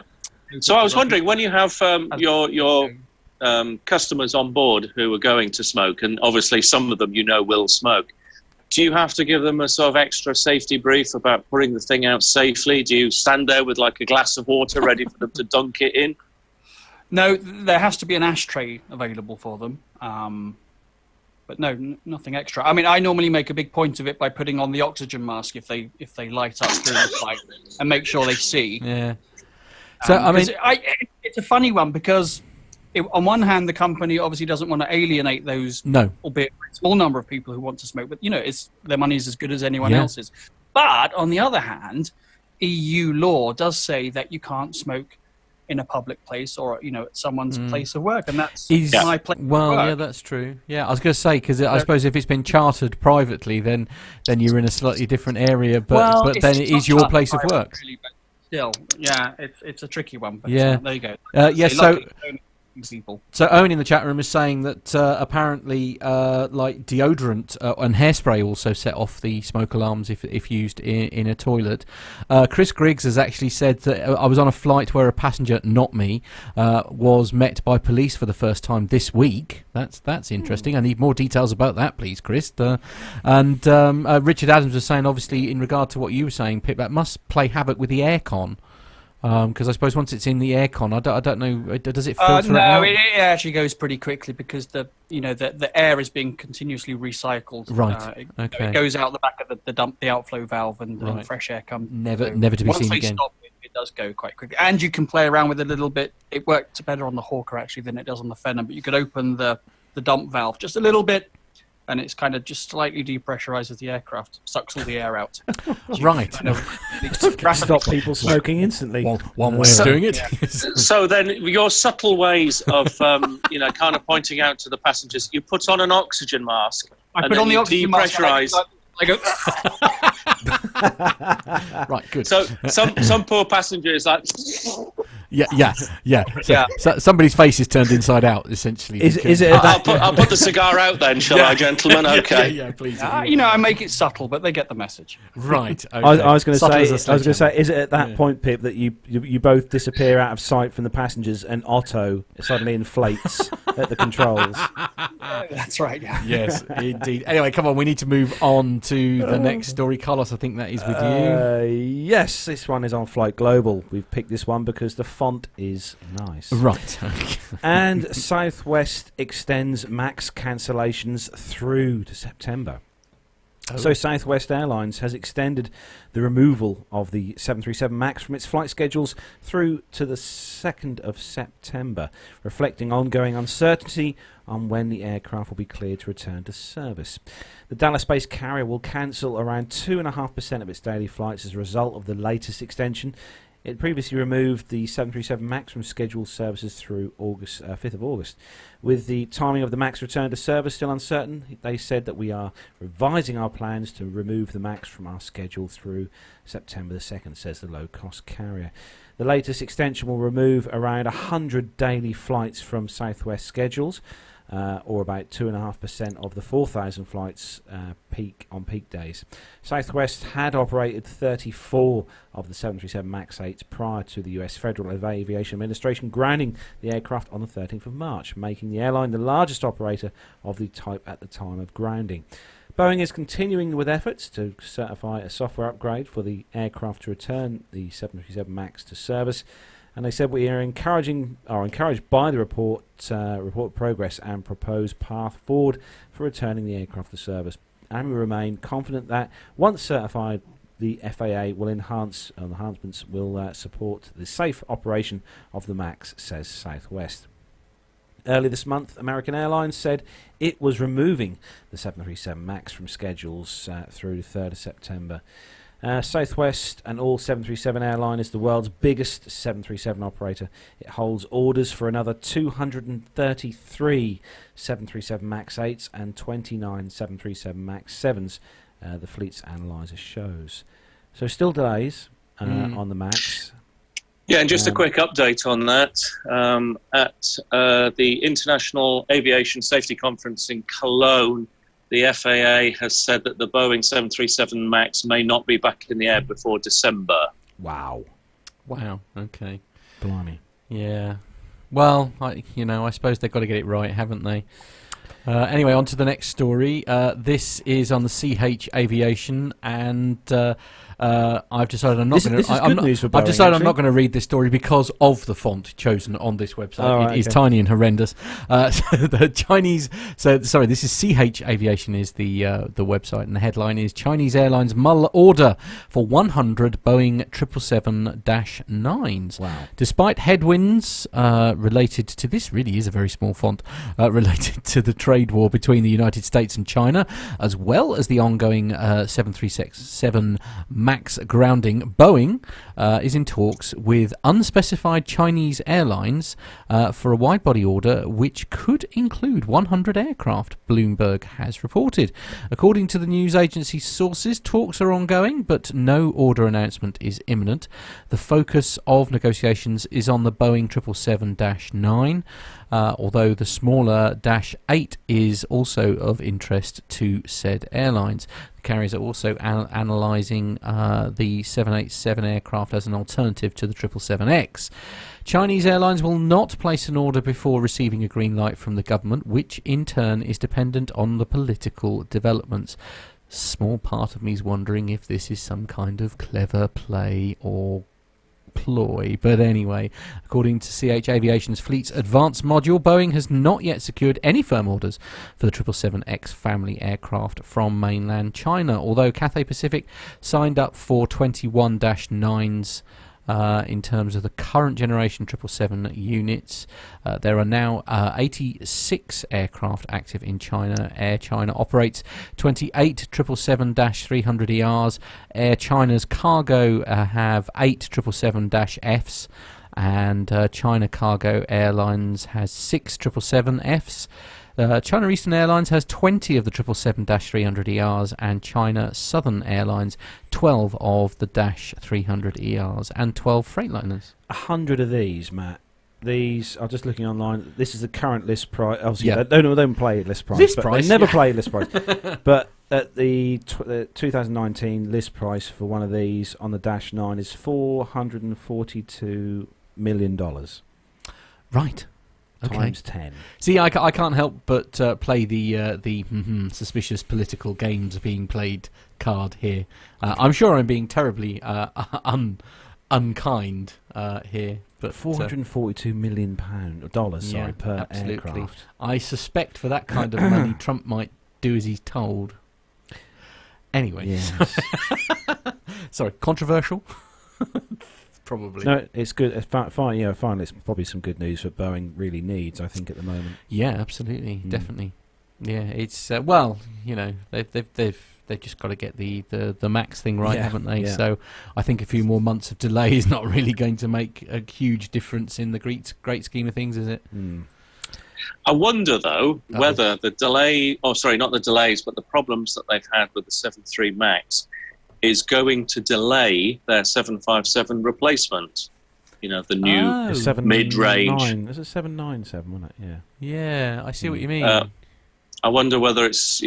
So I was wondering, when you have your customers on board who are going to smoke, and obviously some of them will smoke, do you have to give them a sort of extra safety brief about putting the thing out safely? Do you stand there with like a glass of water ready for them to dunk it in? No, there has to be an ashtray available for them. But no, nothing extra. I mean, I normally make a big point of it by putting on the oxygen mask if they light up during the flight and make sure they see. Yeah. So I mean, it's a funny one because on one hand, the company obviously doesn't want to alienate those, albeit a small number of people who want to smoke. But their money is as good as anyone else's. But on the other hand, EU law does say that you can't smoke in a public place or at someone's place of work, and that's my place. Well, of work. yeah, that's true. Yeah, I was going to say because I suppose if it's been chartered privately, then you're in a slightly different area. But then it is your place of work. Really, but still, it's a tricky one. But there you go. So Owen in the chat room is saying that apparently like deodorant and hairspray also set off the smoke alarms if used in a toilet. Chris Griggs has actually said that I was on a flight where a passenger, not me, was met by police for the first time this week. That's interesting. I need more details about that, please, Chris. And Richard Adams was saying, obviously, in regard to what you were saying, Pip, that must play havoc with the aircon. Because I suppose once it's in the aircon, I don't know. Does it filter no, out? it actually goes pretty quickly because the air is being continuously recycled. Right. It goes out the back of the outflow valve, and fresh air comes. Never to be seen again. Once they stop, it does go quite quickly, and you can play around with it a little bit. It works better on the Hawker actually than it does on the Fenner, but you could open the dump valve just a little bit. And it's kind of just slightly depressurizes the aircraft, sucks all the air out. Right. Stop people smoking instantly. One way of doing it. So then your subtle ways of, kind of pointing out to the passengers, you put on an oxygen mask. I put on the oxygen mask. I go. Right, good. So some poor passenger is like... Yeah. So somebody's face is turned inside out, essentially. Is it? I'll put the cigar out then, shall I, gentlemen? Okay. Yeah, please. I make it subtle, but they get the message. Right. Okay. I was going to say, is it at that point, Pip, that you both disappear out of sight from the passengers and Otto suddenly inflates at the controls? That's right. Yeah. Yes, indeed. Anyway, come on, we need to move on to the next story. Carlos, I think that is with you. Yes, this one is on Flight Global. We've picked this one because the font is nice. Right. And Southwest extends MAX cancellations through to September. So Southwest Airlines has extended the removal of the 737 MAX from its flight schedules through to the 2nd of September, reflecting ongoing uncertainty on when the aircraft will be cleared to return to service. The Dallas-based carrier will cancel around 2.5% of its daily flights as a result of the latest extension. It previously removed the 737 MAX from scheduled services through 5th of August. With the timing of the MAX return to service still uncertain, they said that we are revising our plans to remove the MAX from our schedule through September the 2nd, says the low-cost carrier. The latest extension will remove around 100 daily flights from Southwest schedules, or about 2.5% of the 4,000 flights on peak days. Southwest had operated 34 of the 737 MAX 8s prior to the US Federal Aviation Administration grounding the aircraft on the 13th of March, making the airline the largest operator of the type at the time of grounding. Boeing is continuing with efforts to certify a software upgrade for the aircraft to return the 737 MAX to service. And they said we are encouraged by the report progress and proposed path forward for returning the aircraft to service. And we remain confident that once certified, the FAA will enhancements will support the safe operation of the MAX, says Southwest. Early this month, American Airlines said it was removing the 737 MAX from schedules through the 3rd of September. Southwest, an all 737 airline, is the world's biggest 737 operator. It holds orders for another 233 737 MAX 8s and 29 737 MAX 7s, the fleet's analyzer shows. So still delays on the MAX. Yeah, and just a quick update on that. At the International Aviation Safety Conference in Cologne, the FAA has said that the Boeing 737 MAX may not be back in the air before December. Wow. Okay. Blimey. Yeah. Well, I suppose they've got to get it right, haven't they? Anyway, on to the next story. This is on the CH Aviation, and I've decided I'm not going to. I've decided I'm not going to read this story because of the font chosen on this website. It is tiny and horrendous. The Chinese. This is CH Aviation is the website, and the headline is Chinese Airlines mull order for 100 Boeing 777-9s. Wow! Despite headwinds related to this, really is a very small font related to the trade war between the United States and China, as well as the ongoing 737 MAX grounding, Boeing is in talks with unspecified Chinese airlines for a wide-body order which could include 100 aircraft, Bloomberg has reported. According to the news agency sources, talks are ongoing, but no order announcement is imminent. The focus of negotiations is on the Boeing 777-9, although the smaller Dash 8 is also of interest to said airlines. The carriers are also analysing the 787 aircraft as an alternative to the 777X. Chinese airlines will not place an order before receiving a green light from the government, which in turn is dependent on the political developments. Small part of me is wondering if this is some kind of clever play or ploy, but anyway, according to CH Aviation's Fleet's Advanced Module, Boeing has not yet secured any firm orders for the 777X family aircraft from mainland China, although Cathay Pacific signed up for 21-9s in terms of the current generation 777 units. There are now 86 aircraft active in China. Air China operates 28 777-300ERs. Air China's cargo have 8 777-Fs, and China Cargo Airlines has 6 777Fs. China Eastern Airlines has 20 of the 777-300ERs, and China Southern Airlines 12 of the -300ERs and 12 Freightliners. 100 of these, Matt. These, I'm just looking online. This is the current list price. Obviously, they don't play list price. They never play list price. But at the 2019 list price for one of these on the Dash 9 is $442 million. Right. Okay. Times 10. See, I can't help but play the suspicious political games being played card here. I'm sure I'm being terribly unkind here. But $442 million dollars per absolutely. aircraft. I suspect for that kind of money, Trump might do as he's told. Anyway, yes. Sorry, controversial. Probably. No, it's good. It's finally, it's probably some good news that Boeing really needs, I think, at the moment. Yeah, absolutely, definitely. Yeah, it's they've they've just got to get the MAX thing right, haven't they? Yeah. So I think a few more months of delay is not really going to make a huge difference in the great scheme of things, is it? I wonder, though, whether the delay, not the delays, but the problems that they've had with the 737 MAX is going to delay their 757 replacement. You know, the new mid-range. There's a 797, wasn't it? Yeah. Yeah, I see what you mean. I wonder whether it's,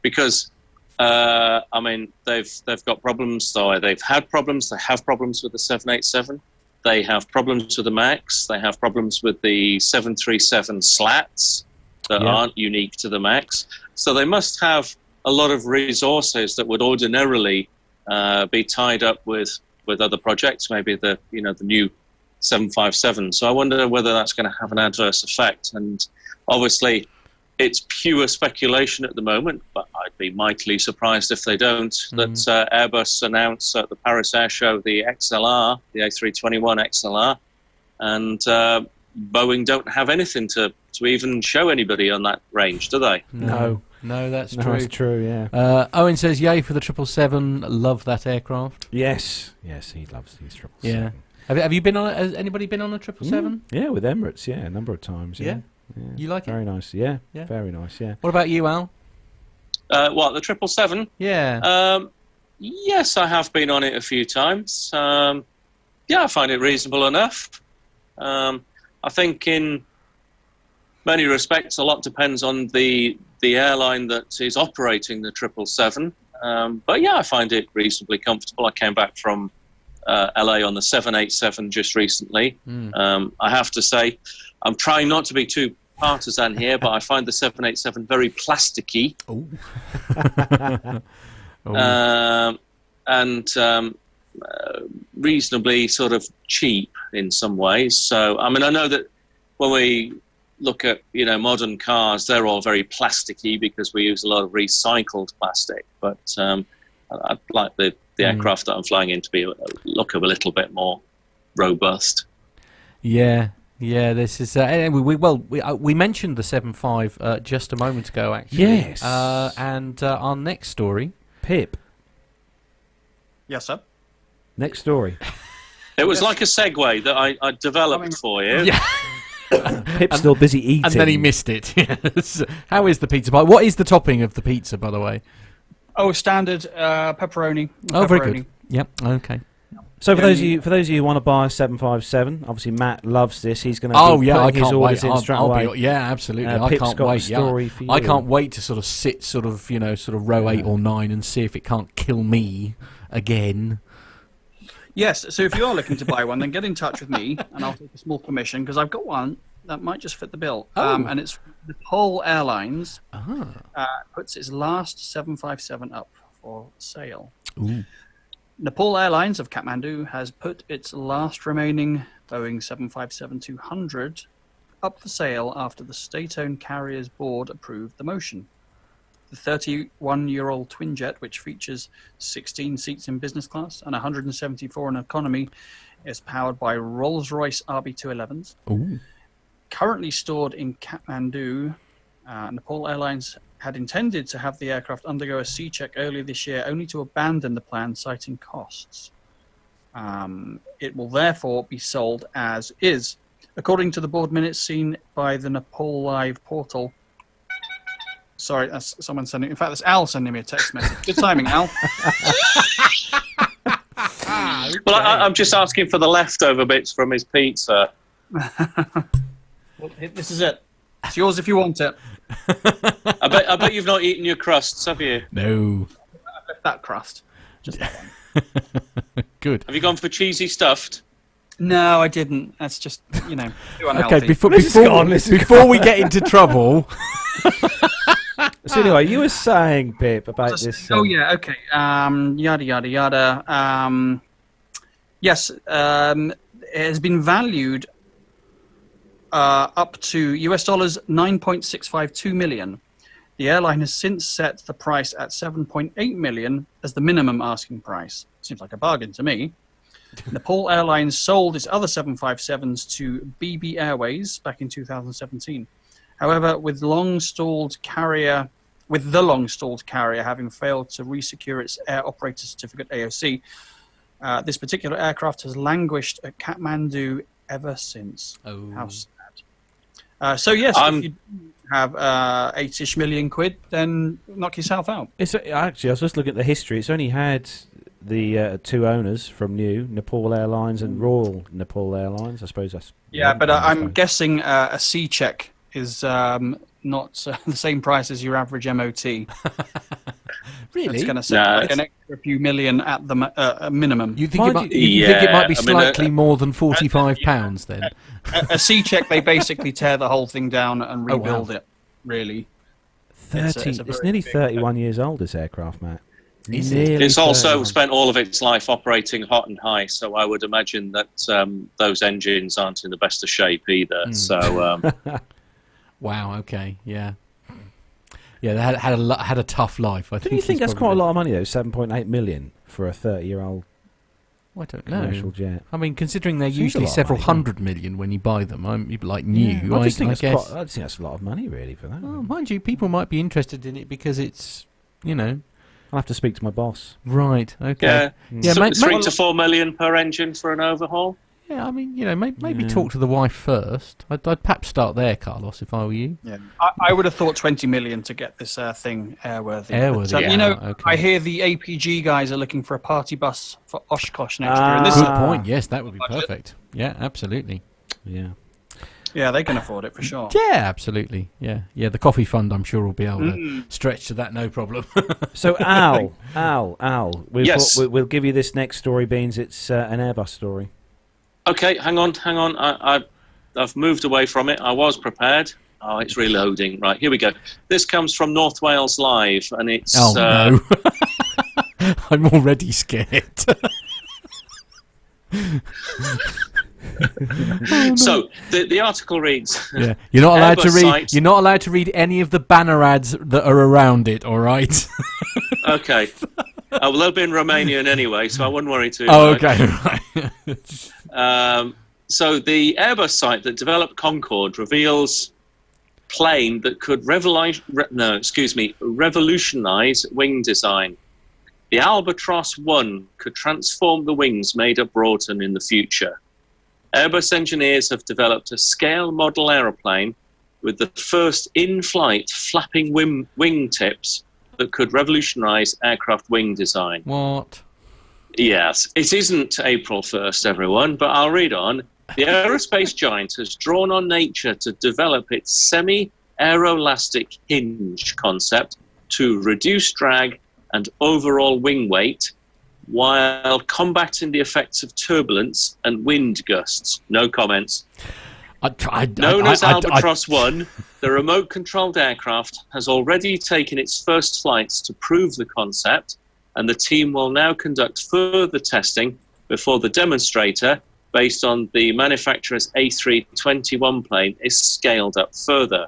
because, they've got problems, though. They've had problems. They have problems with the 787. They have problems with the MAX. They have problems with the 737 slats that aren't unique to the MAX. So they must have a lot of resources that would ordinarily be tied up with other projects, maybe the new 757. So I wonder whether that's going to have an adverse effect. And obviously, it's pure speculation at the moment, but I'd be mightily surprised if they don't. That Airbus announced at the Paris Air Show the XLR, the A321 XLR, and Boeing don't have anything to even show anybody on that range, do they? No, that's true. That's true, yeah. Owen says, yay for the 777. Love that aircraft. Yes, he loves these 777. Yeah. Have you been on? Has anybody been on a 777? Yeah, with Emirates, a number of times. Yeah. You like very it? Nice, yeah. Very nice, yeah. What about you, Al? What, the 777? Yeah. Yes, I have been on it a few times. I find it reasonable enough. I think in many respects, a lot depends on the airline that is operating the 777. But I find it reasonably comfortable. I came back from LA on the 787 just recently. I have to say, I'm trying not to be too partisan here, but I find the 787 very plasticky. And reasonably sort of cheap in some ways. So, I know that when we look at, modern cars, they're all very plasticky because we use a lot of recycled plastic. But I'd like the aircraft that I'm flying in to look a little bit more robust. Yeah, this is. We mentioned the 75 just a moment ago, actually. Yes. And our next story, Pip. Yes, sir. Next story. It was like a segue that I developed for you. Yeah. Pip's still busy eating. And then he missed it. Yes. How is the pizza? What is the topping of the pizza, by the way? Oh, standard pepperoni. Oh, very good. Yep. Okay. So for those of you who want to buy a 757, obviously Matt loves this. He's going to I can't wait. Absolutely. I Pip's can't got wait. a story for you. I can't wait to sort of sit row 8 or 9 and see if it can't kill me again. Yes. So if you are looking to buy one, then get in touch with me, and I'll take a small commission because I've got one that might just fit the bill. And it's Nepal Airlines puts its last 757 up for sale. Ooh. Nepal Airlines of Kathmandu has put its last remaining Boeing 757-200 up for sale after the state-owned carriers board approved the motion. The 31-year-old twin jet, which features 16 seats in business class and 174 in economy, is powered by Rolls-Royce RB211s. Ooh. Currently stored in Kathmandu, Nepal Airlines had intended to have the aircraft undergo a C-check earlier this year, only to abandon the plan, citing costs. It will therefore be sold as is. According to the board minutes seen by the Nepal Live portal. Sorry, that's someone sending. In fact, that's Al sending me a text message. Good timing, Al. Well, I'm just asking for the leftover bits from his pizza. Well, this is it. It's yours if you want it. I bet you've not eaten your crusts, have you? No. I left that crust. Just that one. Good. Have you gone for cheesy stuffed? No, I didn't. That's just, too unhealthy. Okay, before we get into trouble. So anyway, you were saying, Pip, about this. Okay. Yada, yada, yada. Yes, it has been valued up to US dollars $9.652 million. The airline has since set the price at $7.8 million as the minimum asking price. Seems like a bargain to me. Nepal Airlines sold its other 757s to BB Airways back in 2017. However, with long-stalled carrier with the long-stalled carrier having failed to resecure its Air Operator Certificate AOC. This particular aircraft has languished at Kathmandu ever since. Oh. How sad. So yes, if you have 8-ish million quid, then knock yourself out. Actually, I was just looking at the history. It's only had the two owners from new, Nepal Airlines and Royal Nepal Airlines. I suppose that's... Yeah, but I'm guessing a C-check is not the same price as your average MOT. Really? It's going to set like an extra few million at the minimum. You think it might be slightly more than £45 then? A C-check, they basically tear the whole thing down and rebuild it, really. It's nearly 31 years old, this aircraft, Matt. It's also spent all of its life operating hot and high, so I would imagine that those engines aren't in the best of shape either. So, wow. Okay. Yeah. Yeah. They had a tough life. I think. Do you think that's quite a lot of money though? 7.8 million for a 30-year-old. I don't commercial jet. I mean, considering they're usually several hundred million when you buy them, like new. Yeah, I think that's a lot of money really for that. Well, mind you, people might be interested in it because it's, I'll have to speak to my boss. Right. Okay. Yeah. 3 to 4 million per engine for an overhaul. Yeah. I mean, maybe talk to the wife first. I'd perhaps start there, Carlos, if I were you. Yeah. I would have thought 20 million to get this thing airworthy. Airworthy. I hear the APG guys are looking for a party bus for Oshkosh next year. And good point. Yes, that would be perfect. Yeah, absolutely. Yeah. Yeah, they can afford it for sure. Yeah, absolutely. Yeah. The coffee fund, I'm sure, will be able to stretch to that, no problem. So, Al, we'll give you this next story, Beans. It's an Airbus story. Okay, hang on. I've moved away from it. I was prepared. Oh, it's reloading. Right, here we go. This comes from North Wales Live, and it's... Oh, no. I'm already scared. So the article reads. Yeah, you're not allowed to read. You're not allowed to read any of the banner ads that are around it. All right. Okay. Well, they'll be in Romanian anyway, so I wouldn't worry too much. Oh, okay. Right. So the Airbus site that developed Concorde reveals plane that could revolutionize wing design. The Albatross 1 could transform the wings made at Broughton in the future. Airbus engineers have developed a scale model aeroplane with the first in-flight flapping wing tips that could revolutionize aircraft wing design. What? Yes. It isn't April 1st, everyone, but I'll read on. The aerospace giant has drawn on nature to develop its semi-aeroelastic hinge concept to reduce drag and overall wing weight while combating the effects of turbulence and wind gusts. No comments. Known as Albatross 1, the remote-controlled aircraft has already taken its first flights to prove the concept, and the team will now conduct further testing before the demonstrator, based on the manufacturer's A321 plane, is scaled up further.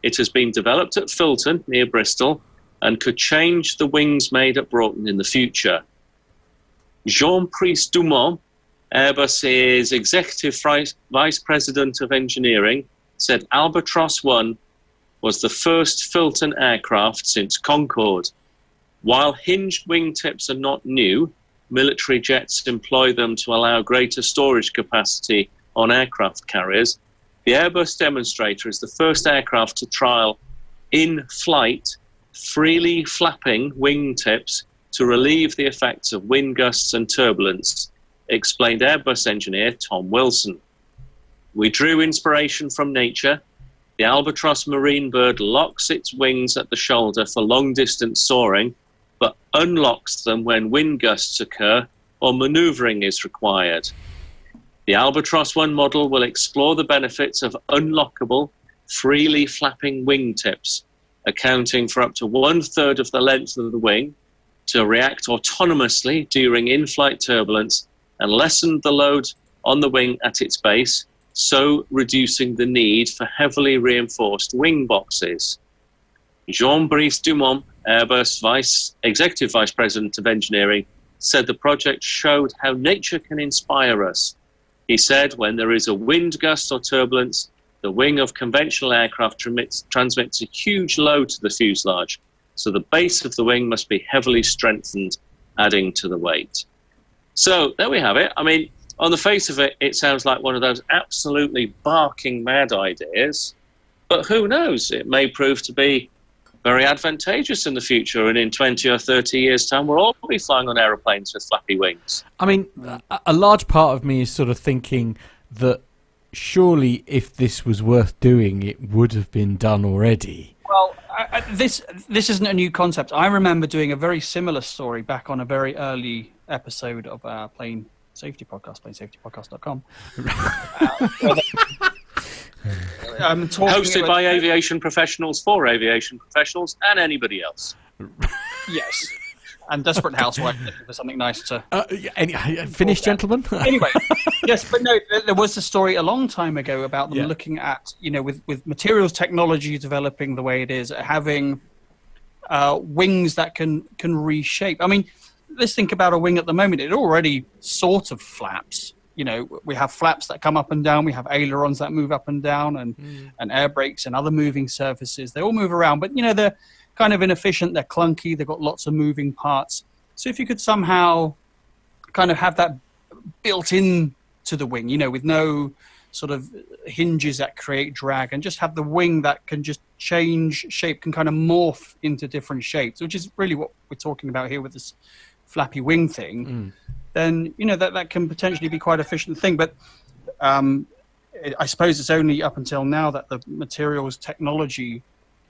It has been developed at Filton, near Bristol, and could change the wings made at Broughton in the future. Jean-Priest Dumont, Airbus's Executive Vice President of Engineering, said Albatross 1 was the first Filton aircraft since Concorde. While hinged wingtips are not new, military jets employ them to allow greater storage capacity on aircraft carriers. The Airbus demonstrator is the first aircraft to trial in-flight, freely flapping wingtips to relieve the effects of wind gusts and turbulence, explained Airbus engineer Tom Wilson. We drew inspiration from nature. The Albatross marine bird locks its wings at the shoulder for long-distance soaring, but unlocks them when wind gusts occur or manoeuvring is required. The Albatross 1 model will explore the benefits of unlockable, freely flapping wingtips, accounting for up to 1/3 of the length of the wing, to react autonomously during in-flight turbulence and lessen the load on the wing at its base, so reducing the need for heavily reinforced wing boxes. Jean-Brice Dumont, Airbus Executive Vice President of Engineering, said the project showed how nature can inspire us. He said, when there is a wind gust or turbulence, the wing of conventional aircraft transmits a huge load to the fuselage, so the base of the wing must be heavily strengthened, adding to the weight. So there we have it. I mean, on the face of it, it sounds like one of those absolutely barking mad ideas, but who knows? It may prove to be very advantageous in the future, and in 20 or 30 years' time, we'll all be flying on aeroplanes with flappy wings. I mean, a large part of me is sort of thinking that surely if this was worth doing, it would have been done already. Well, this isn't a new concept. I remember doing a very similar story back on a very early episode of our Plane Safety Podcast, planesafetypodcast.com. Hosted by aviation professionals for aviation professionals and anybody else. Yes. And Desperate Housewife looking for something nice to... Finished, gentlemen? Anyway, yes, but no, there was a story a long time ago about them looking at, with materials technology developing the way it is, having wings that can reshape. I mean, let's think about a wing at the moment. It already sort of flaps. We have flaps that come up and down. We have ailerons that move up and down, and air brakes and other moving surfaces. They all move around, but they're kind of inefficient. They're clunky. They've got lots of moving parts. So if you could somehow kind of have that built in to the wing, with no sort of hinges that create drag, and just have the wing that can just change shape, can kind of morph into different shapes, which is really what we're talking about here with this flappy wing thing. Then that can potentially be quite an efficient thing. But I suppose it's only up until now that the materials technology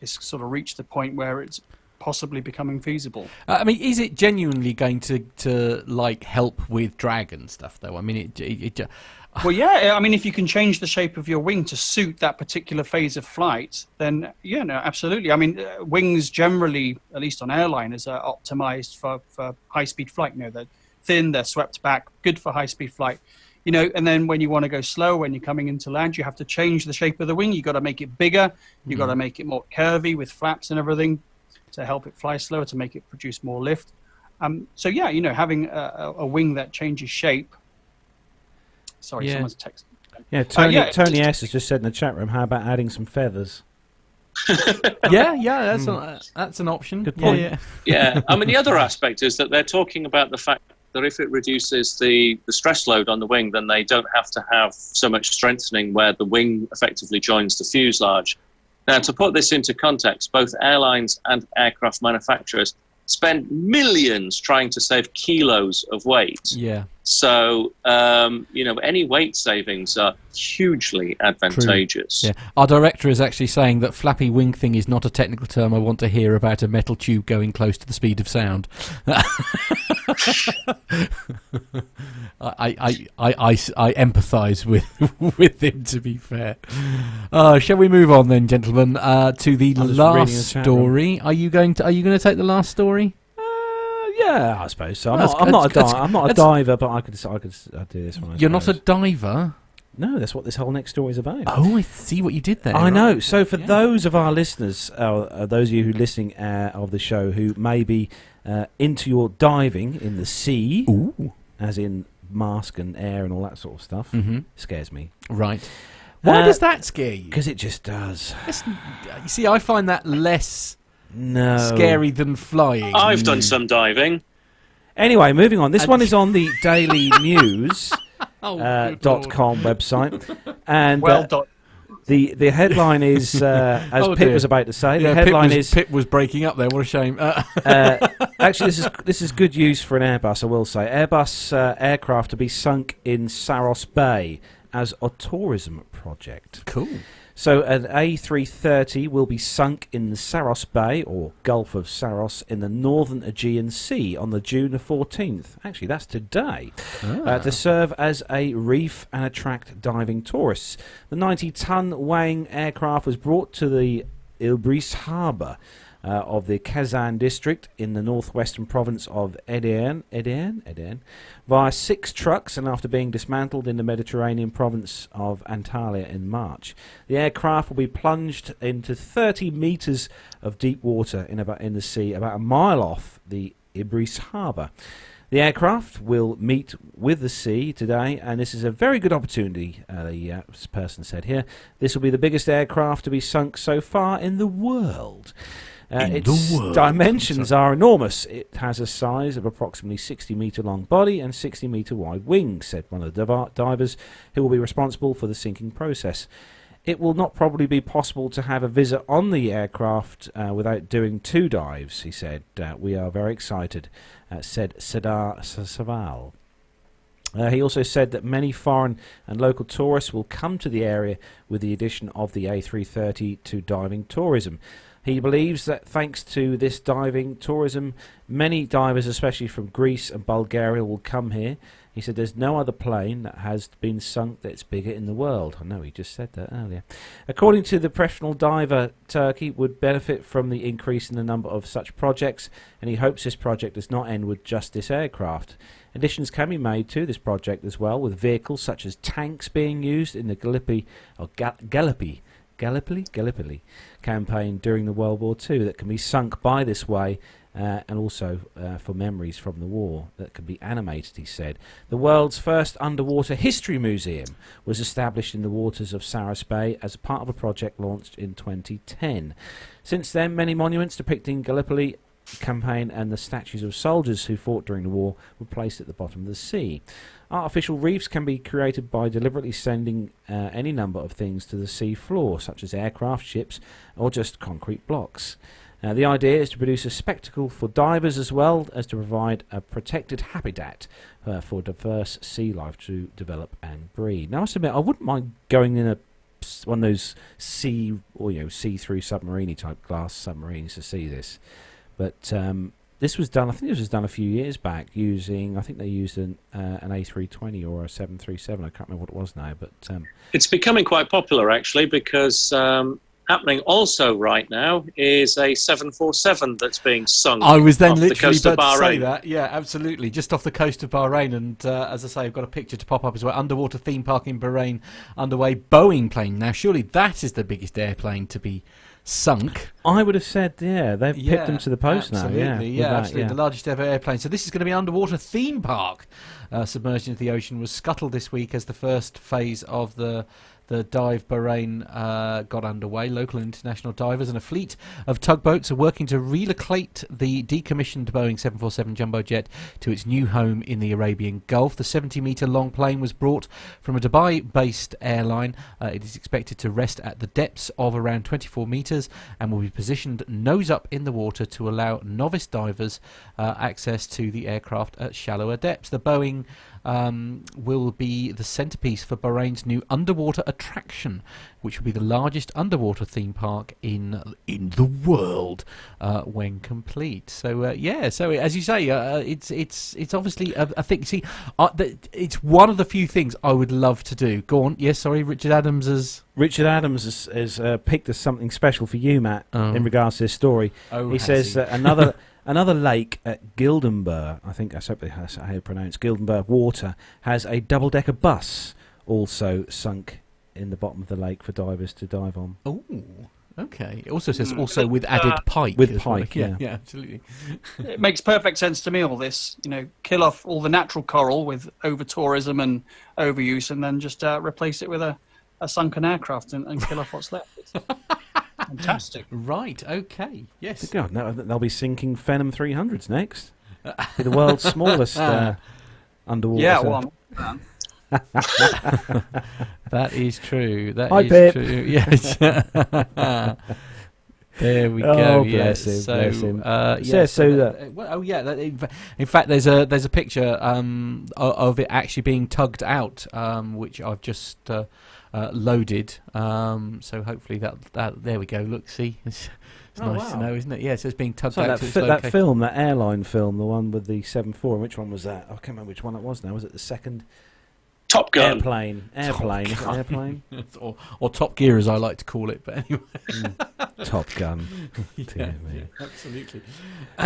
is sort of reached the point where it's possibly becoming feasible. I mean, is it genuinely going to like help with drag and stuff though? I mean, well, yeah. I mean, if you can change the shape of your wing to suit that particular phase of flight, then absolutely. I mean, wings generally, at least on airliners, are optimized for high-speed flight. They're thin, they're swept back, good for high-speed flight. And then when you want to go slow, when you're coming into land, you have to change the shape of the wing. You've got to make it bigger. You've got to make it more curvy with flaps and everything to help it fly slower, to make it produce more lift. So yeah, having a wing that changes shape. Sorry, someone's texting. Yeah, Tony S has just said in the chat room, how about adding some feathers? That's an option. Good point. Yeah. I mean, the other aspect is that they're talking about the fact that if it reduces the stress load on the wing, then they don't have to have so much strengthening where the wing effectively joins the fuselage. Now, to put this into context, both airlines and aircraft manufacturers spend millions trying to save kilos of weight. Yeah. So, any weight savings are hugely advantageous. True. Yeah. Our director is actually saying that flappy wing thing is not a technical term I want to hear about a metal tube going close to the speed of sound. I empathise with him, to be fair. Shall we move on then, gentlemen, to the last story? Are you going to take the last story? Yeah, I suppose so. I'm not a diver, but I could do this one. You're not a diver? No, that's what this whole next story is about. Oh, I see what you did there. I know. So for those of our listeners, those of you who are listening of the show who may be into your diving in the sea, as in mask and air and all that sort of stuff, scares me. Right. Why does that scare you? Because it just does. You see, I find that less scary than flying. I've done some diving. Anyway, moving on. This one is on the Daily News .com website, and the headline is as Pip was about to say. The headline is Pip was breaking up there. What a shame. Actually, this is good news for an Airbus. I will say Airbus aircraft to be sunk in Saros Bay as a tourism project. Cool. So an A330 will be sunk in the Saros Bay, or Gulf of Saros, in the northern Aegean Sea on the June the 14th. Actually, that's today. To serve as a reef and attract diving tourists. The 90-ton weighing aircraft was brought to the Ilbris harbour of the Kazan district in the northwestern province of Edirne via 6 trucks, and after being dismantled in the Mediterranean province of Antalya in March. The aircraft will be plunged into 30 metres of deep water in the sea, about a mile off the Ibris harbour. The aircraft will meet with the sea today, and this is a very good opportunity, the person said here. This will be the biggest aircraft to be sunk so far in the world. Its dimensions are enormous. It has a size of approximately 60-metre long body and 60-metre wide wings, said one of the divers who will be responsible for the sinking process. It will not probably be possible to have a visit on the aircraft without doing 2 dives, he said. We are very excited, said Sadar Saval. He also said that many foreign and local tourists will come to the area with the addition of the A330 to diving tourism. He believes that thanks to this diving tourism, many divers, especially from Greece and Bulgaria, will come here. He said there's no other plane that has been sunk that's bigger in the world. I know he just said that earlier. According to the professional diver, Turkey would benefit from the increase in the number of such projects, and he hopes this project does not end with just this aircraft. Additions can be made to this project as well, with vehicles such as tanks being used in the Gallipoli campaign during the World War II that can be sunk by this way, and also for memories from the war that can be animated, he said. The world's first underwater history museum was established in the waters of Saras Bay as part of a project launched in 2010. Since then, many monuments depicting Gallipoli campaign and the statues of soldiers who fought during the war were placed at the bottom of the sea. Artificial reefs can be created by deliberately sending any number of things to the sea floor, such as aircraft, ships, or just concrete blocks. The idea is to produce a spectacle for divers as well as to provide a protected habitat for diverse sea life to develop and breed. Now, I must admit, I wouldn't mind going in one of those see-through submarine type glass submarines to see this, but this was done. I think this was done a few years back using. I think they used an A320 or a 737. I can't remember what it was now, but it's becoming quite popular actually because happening also right now is a 747 that's being sunk. I was then off literally the coast of about to say Bahrain. that. Yeah, absolutely, just off the coast of Bahrain, and as I say, I've got a picture to pop up as well. Underwater theme park in Bahrain underway. Boeing plane. Now, surely that is the biggest airplane to be sunk. I would have said, they've pipped them to the post now. Absolutely, absolutely. The largest ever airplane. So this is going to be an underwater theme park submerged into the ocean. Was scuttled this week as the first phase of the dive Bahrain got underway. Local and international divers and a fleet of tugboats are working to relocate the decommissioned Boeing 747 jumbo jet to its new home in the Arabian Gulf. The 70-metre long plane was brought from a Dubai-based airline. It is expected to rest at the depths of around 24 metres and will be positioned nose up in the water to allow novice divers access to the aircraft at shallower depths. The Boeing will be the centrepiece for Bahrain's new underwater attraction, which will be the largest underwater theme park in the world when complete. So so as you say, it's obviously a thing. See, it's one of the few things I would love to do. Go on. Yes, sorry, Richard Adams has picked us something special for you, Matt, in regards to this story. He says another lake at Gildenburg, I think that's how you pronounce Gildenburg Water, has a double-decker bus also sunk in the bottom of the lake for divers to dive on. Oh, okay. It also says with added pike. With pike, yeah, absolutely. It makes perfect sense to me, all this. Kill off all the natural coral with over-tourism and overuse, and then just replace it with a sunken aircraft and kill off what's left. It's fantastic. Right, okay, yes. God, no, they'll be sinking Phenom 300s next. Be the world's smallest underwater. Yeah, well, that is true. Hi, Pip. True. Yes. There we go. Oh, bless him. Bless him. In fact, there's a picture of it actually being tugged out, which I've just loaded. So hopefully that there we go. Look, see, it's nice to know, isn't it? Yeah, so it's being tugged out. That film, that airline film, the one with the 747. Which one was that? I can't remember which one it was now. Was it the second? Top Gun. Airplane. Is it Airplane? or Top Gear, as I like to call it. But anyway. Top Gun. Yeah, absolutely.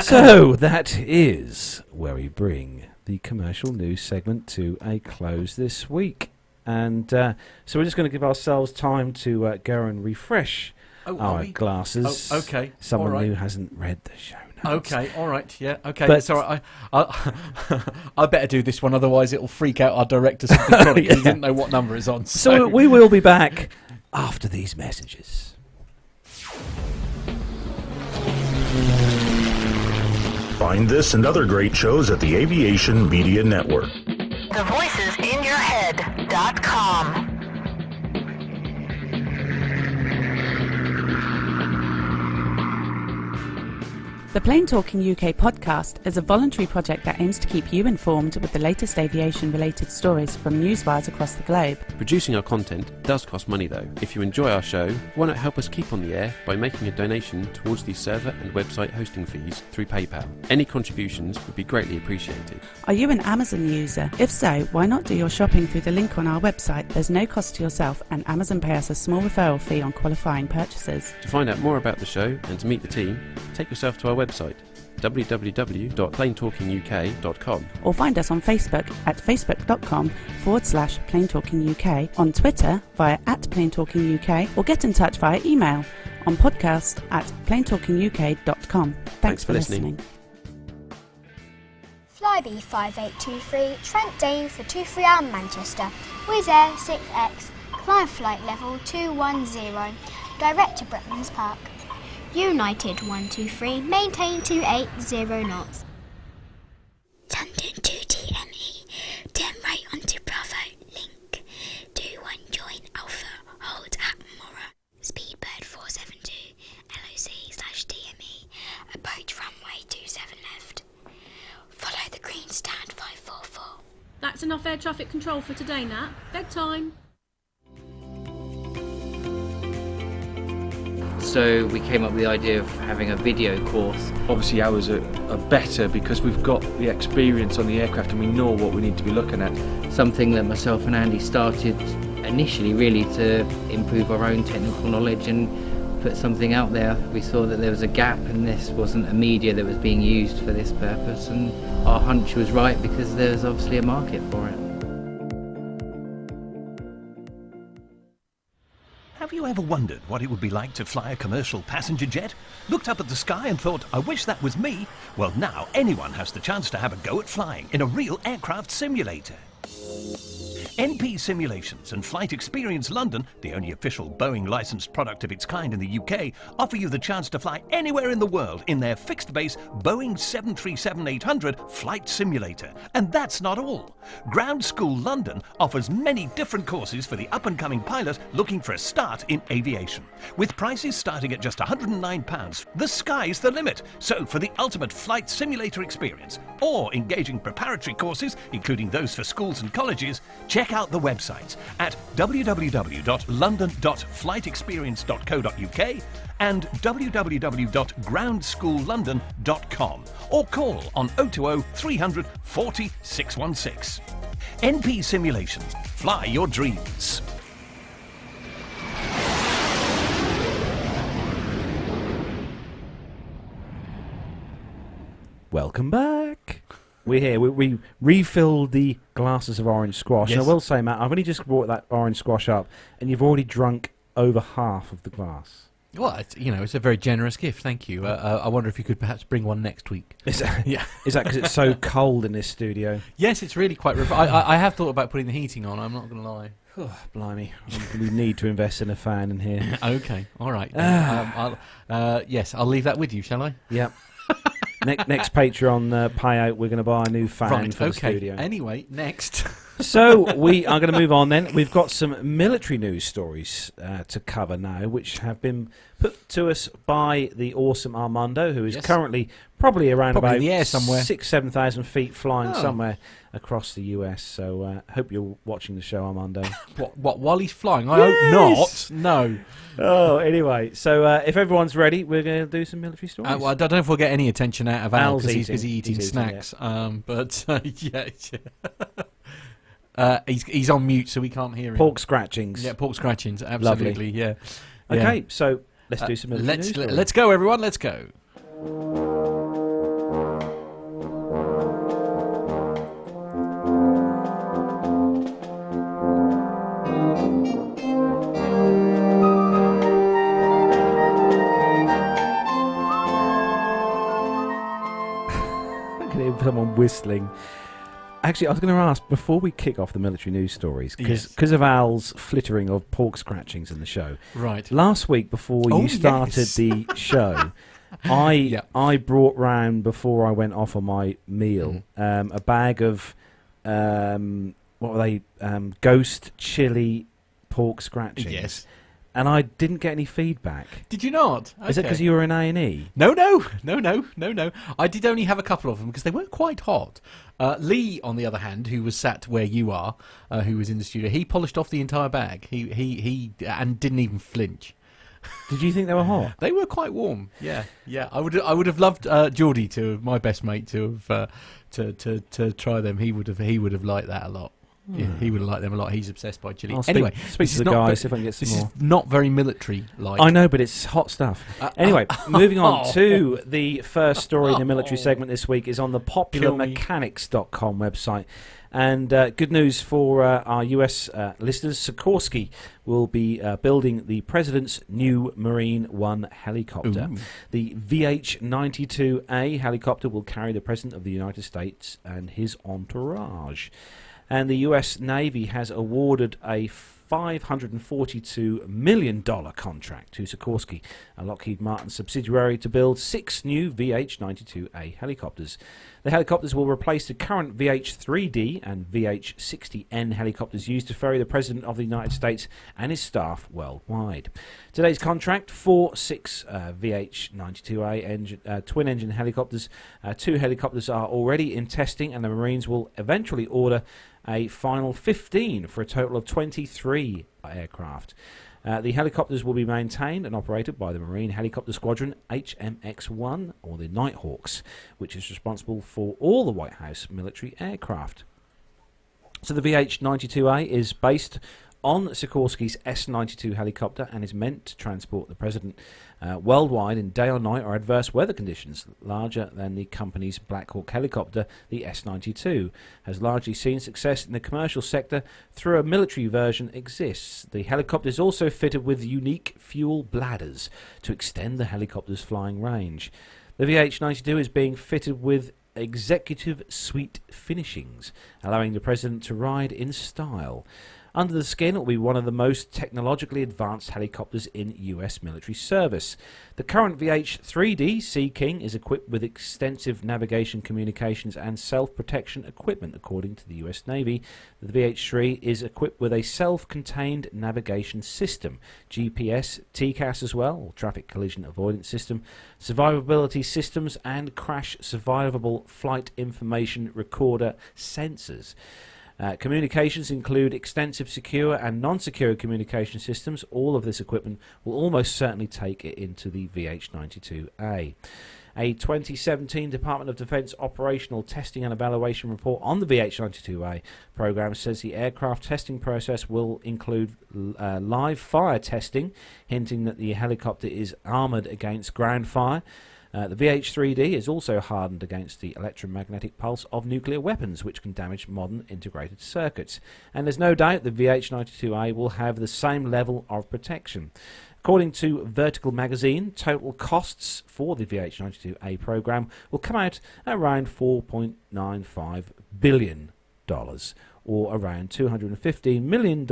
So that is where we bring the commercial news segment to a close this week. And so we're just going to give ourselves time to go and refresh our glasses. Oh, okay. Someone who hasn't read the show Okay, all right, yeah, okay. But So I better do this one, otherwise it'll freak out our director something chronic. He didn't know what number it's on. So we will be back after these messages. Find this and other great shows at the Aviation Media Network. TheVoicesInYourHead.com. The Plain Talking UK podcast is a voluntary project that aims to keep you informed with the latest aviation-related stories from newswires across the globe. Producing our content does cost money though. If you enjoy our show, why not help us keep on the air by making a donation towards the server and website hosting fees through PayPal. Any contributions would be greatly appreciated. Are you an Amazon user? If so, why not do your shopping through the link on our website? There's no cost to yourself and Amazon pay us a small referral fee on qualifying purchases. To find out more about the show and to meet the team, take yourself to our website www.plaintalkinguk.com or find us on Facebook at facebook.com/plaintalkinguk, on Twitter via @plaintalkinguk, or get in touch via email on podcast@plaintalkinguk.com. Thanks for listening. Flybe 5823 Trent Dane for 23-hour Manchester, Wizz Air 6X, climb flight level 210, direct to Bretlands Park. United 123, maintain 280 knots. London 2DME, turn right onto Bravo, link, 21 join Alpha, hold at Mora, Speedbird 472, LOC/DME, approach runway 27 left, follow the green stand 544. That's enough air traffic control for today, Nat. Bedtime. So we came up with the idea of having a video course. Obviously ours are better because we've got the experience on the aircraft and we know what we need to be looking at. Something that myself and Andy started initially really to improve our own technical knowledge and put something out there. We saw that there was a gap and this wasn't a media that was being used for this purpose, and our hunch was right because there's obviously a market for it. Have you ever wondered what it would be like to fly a commercial passenger jet? Looked up at the sky and thought, I wish that was me? Well, now anyone has the chance to have a go at flying in a real aircraft simulator. NP Simulations and Flight Experience London, the only official Boeing licensed product of its kind in the UK, offer you the chance to fly anywhere in the world in their fixed-base Boeing 737-800 flight simulator. And that's not all. Ground School London offers many different courses for the up-and-coming pilot looking for a start in aviation. With prices starting at just £109, the sky's the limit. So for the ultimate flight simulator experience, or engaging preparatory courses, including those for schools and colleges, check out the websites at www.london.flightexperience.co.uk and www.groundsschoollondon.com, or call on 020 300 40 616. NP Simulations. Fly your dreams. Welcome back. We're here. We refilled the glasses of orange squash. Yes. And I will say, Matt, I've only just brought that orange squash up, and you've already drunk over half of the glass. Well, it's a very generous gift. Thank you. I wonder if you could perhaps bring one next week. Is that because it's so cold in this studio? Yes, it's really quite. I have thought about putting the heating on. I'm not going to lie. Oh, blimey, we need to invest in a fan in here. Okay, all right. Yes, I'll leave that with you. Shall I? Yep. Next Patreon payout, we're going to buy a new fan for the studio. Anyway, next. So we are going to move on then. We've got some military news stories to cover now, which have been put to us by the awesome Armando, who is currently probably around about in the air somewhere. 6,000-7,000 feet flying somewhere across the US. So hope you're watching the show, Armando. What while he's flying? I hope not. No. Oh, anyway. So if everyone's ready, we're going to do some military stories. Well, I don't know if we'll get any attention out of Al because he's busy eating He's snacks. But yeah. He's on mute, so we can't hear him. Pork scratchings. Yeah, pork scratchings. Absolutely. Lovely. Yeah. Okay, so let's do some military news stories. Let's go, everyone. Let's go. someone whistling. Actually, I was going to ask, before we kick off the military news stories, because of Al's flittering of pork scratchings in the show. Right. Last week, before you started the show, I brought round, before I went off on my meal, a bag of, what were they, ghost chili pork scratchings. Yes. And I didn't get any feedback. Did you not? Okay. Is it because you were in A&E? No. I did only have a couple of them because they weren't quite hot. Lee, on the other hand, who was sat where you are, who was in the studio, he polished off the entire bag. He and didn't even flinch. Did you think they were hot? They were quite warm. Yeah. I would have loved Geordie, my best mate, to have to try them. He would have liked that a lot. Yeah, he would have liked them a lot. He's obsessed by chili. Anyway, speak to the guys, see if I can get some more. This is not very military-like. I know, but it's hot stuff. Anyway, moving on to the first story in the military segment this week is on the popularmechanics.com website. And good news for our US listeners. Sikorsky will be building the President's new Marine One helicopter. Ooh. The VH-92A helicopter will carry the President of the United States and his entourage. And the US Navy has awarded a $542 million contract to Sikorsky, a Lockheed Martin subsidiary, to build 6 new VH-92A helicopters. The helicopters will replace the current VH-3D and VH-60N helicopters used to ferry the President of the United States and his staff worldwide. Today's contract for 6 VH-92A twin-engine helicopters. 2 helicopters are already in testing, and the Marines will eventually order a final 15 for a total of 23 aircraft. The helicopters will be maintained and operated by the Marine Helicopter Squadron HMX-1, or the Nighthawks, which is responsible for all the White House military aircraft. So the VH-92A is based on Sikorsky's S-92 helicopter and is meant to transport the President worldwide in day or night or adverse weather conditions. Larger than the company's Black Hawk helicopter, the S-92 has largely seen success in the commercial sector, through a military version exists. The helicopter is also fitted with unique fuel bladders to extend the helicopter's flying range. The VH-92 is being fitted with executive suite finishings, allowing the President to ride in style. Under the skin, it will be one of the most technologically advanced helicopters in US military service. The current VH-3D Sea King is equipped with extensive navigation, communications and self-protection equipment, according to the US Navy. The VH-3 is equipped with a self-contained navigation system, GPS, TCAS as well, or traffic collision avoidance system, survivability systems and crash survivable flight information recorder sensors. Communications include extensive secure and non-secure communication systems. All of this equipment will almost certainly take it into the VH-92A. A 2017 Department of Defense operational testing and evaluation report on the VH-92A program says the aircraft testing process will include live fire testing, hinting that the helicopter is armoured against ground fire. The VH-3D is also hardened against the electromagnetic pulse of nuclear weapons, which can damage modern integrated circuits. And there's no doubt the VH-92A will have the same level of protection. According to Vertical Magazine, total costs for the VH-92A program will come out at around $4.95 billion, or around $215 million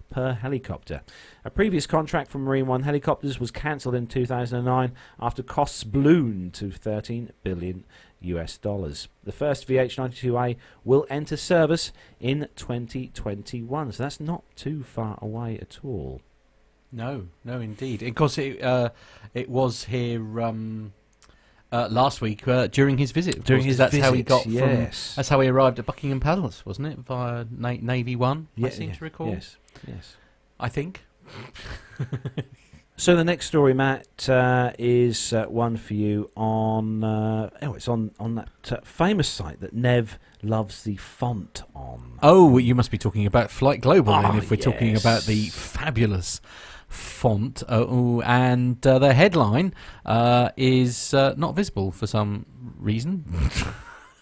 per helicopter. A previous contract for Marine One helicopters was cancelled in 2009 after costs ballooned to $13 billion. The first VH-92A will enter service in 2021, so that's not too far away at all. No, indeed. Of course, it was here last week during his visit. That's how he got yes. That's how he arrived at Buckingham Palace, wasn't it? Via Navy One, I seem to recall. Yes. I think. So the next story, Matt, is one for you on. It's on that famous site that Nev loves the font on. Oh, you must be talking about Flight Global, then, if we're talking about the fabulous font. And the headline is not visible for some reason.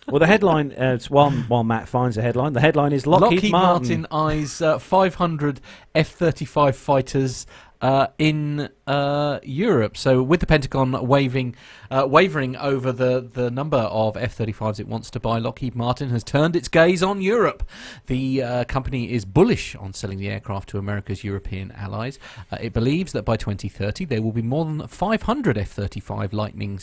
Well, the headline, while Matt finds the headline is Lockheed Martin eyes 500 F-35 fighters in Europe. So with the Pentagon wavering over the number of F-35s it wants to buy, Lockheed Martin has turned its gaze on Europe. The company is bullish on selling the aircraft to America's European allies. It believes that by 2030 there will be more than 500 F-35 Lightning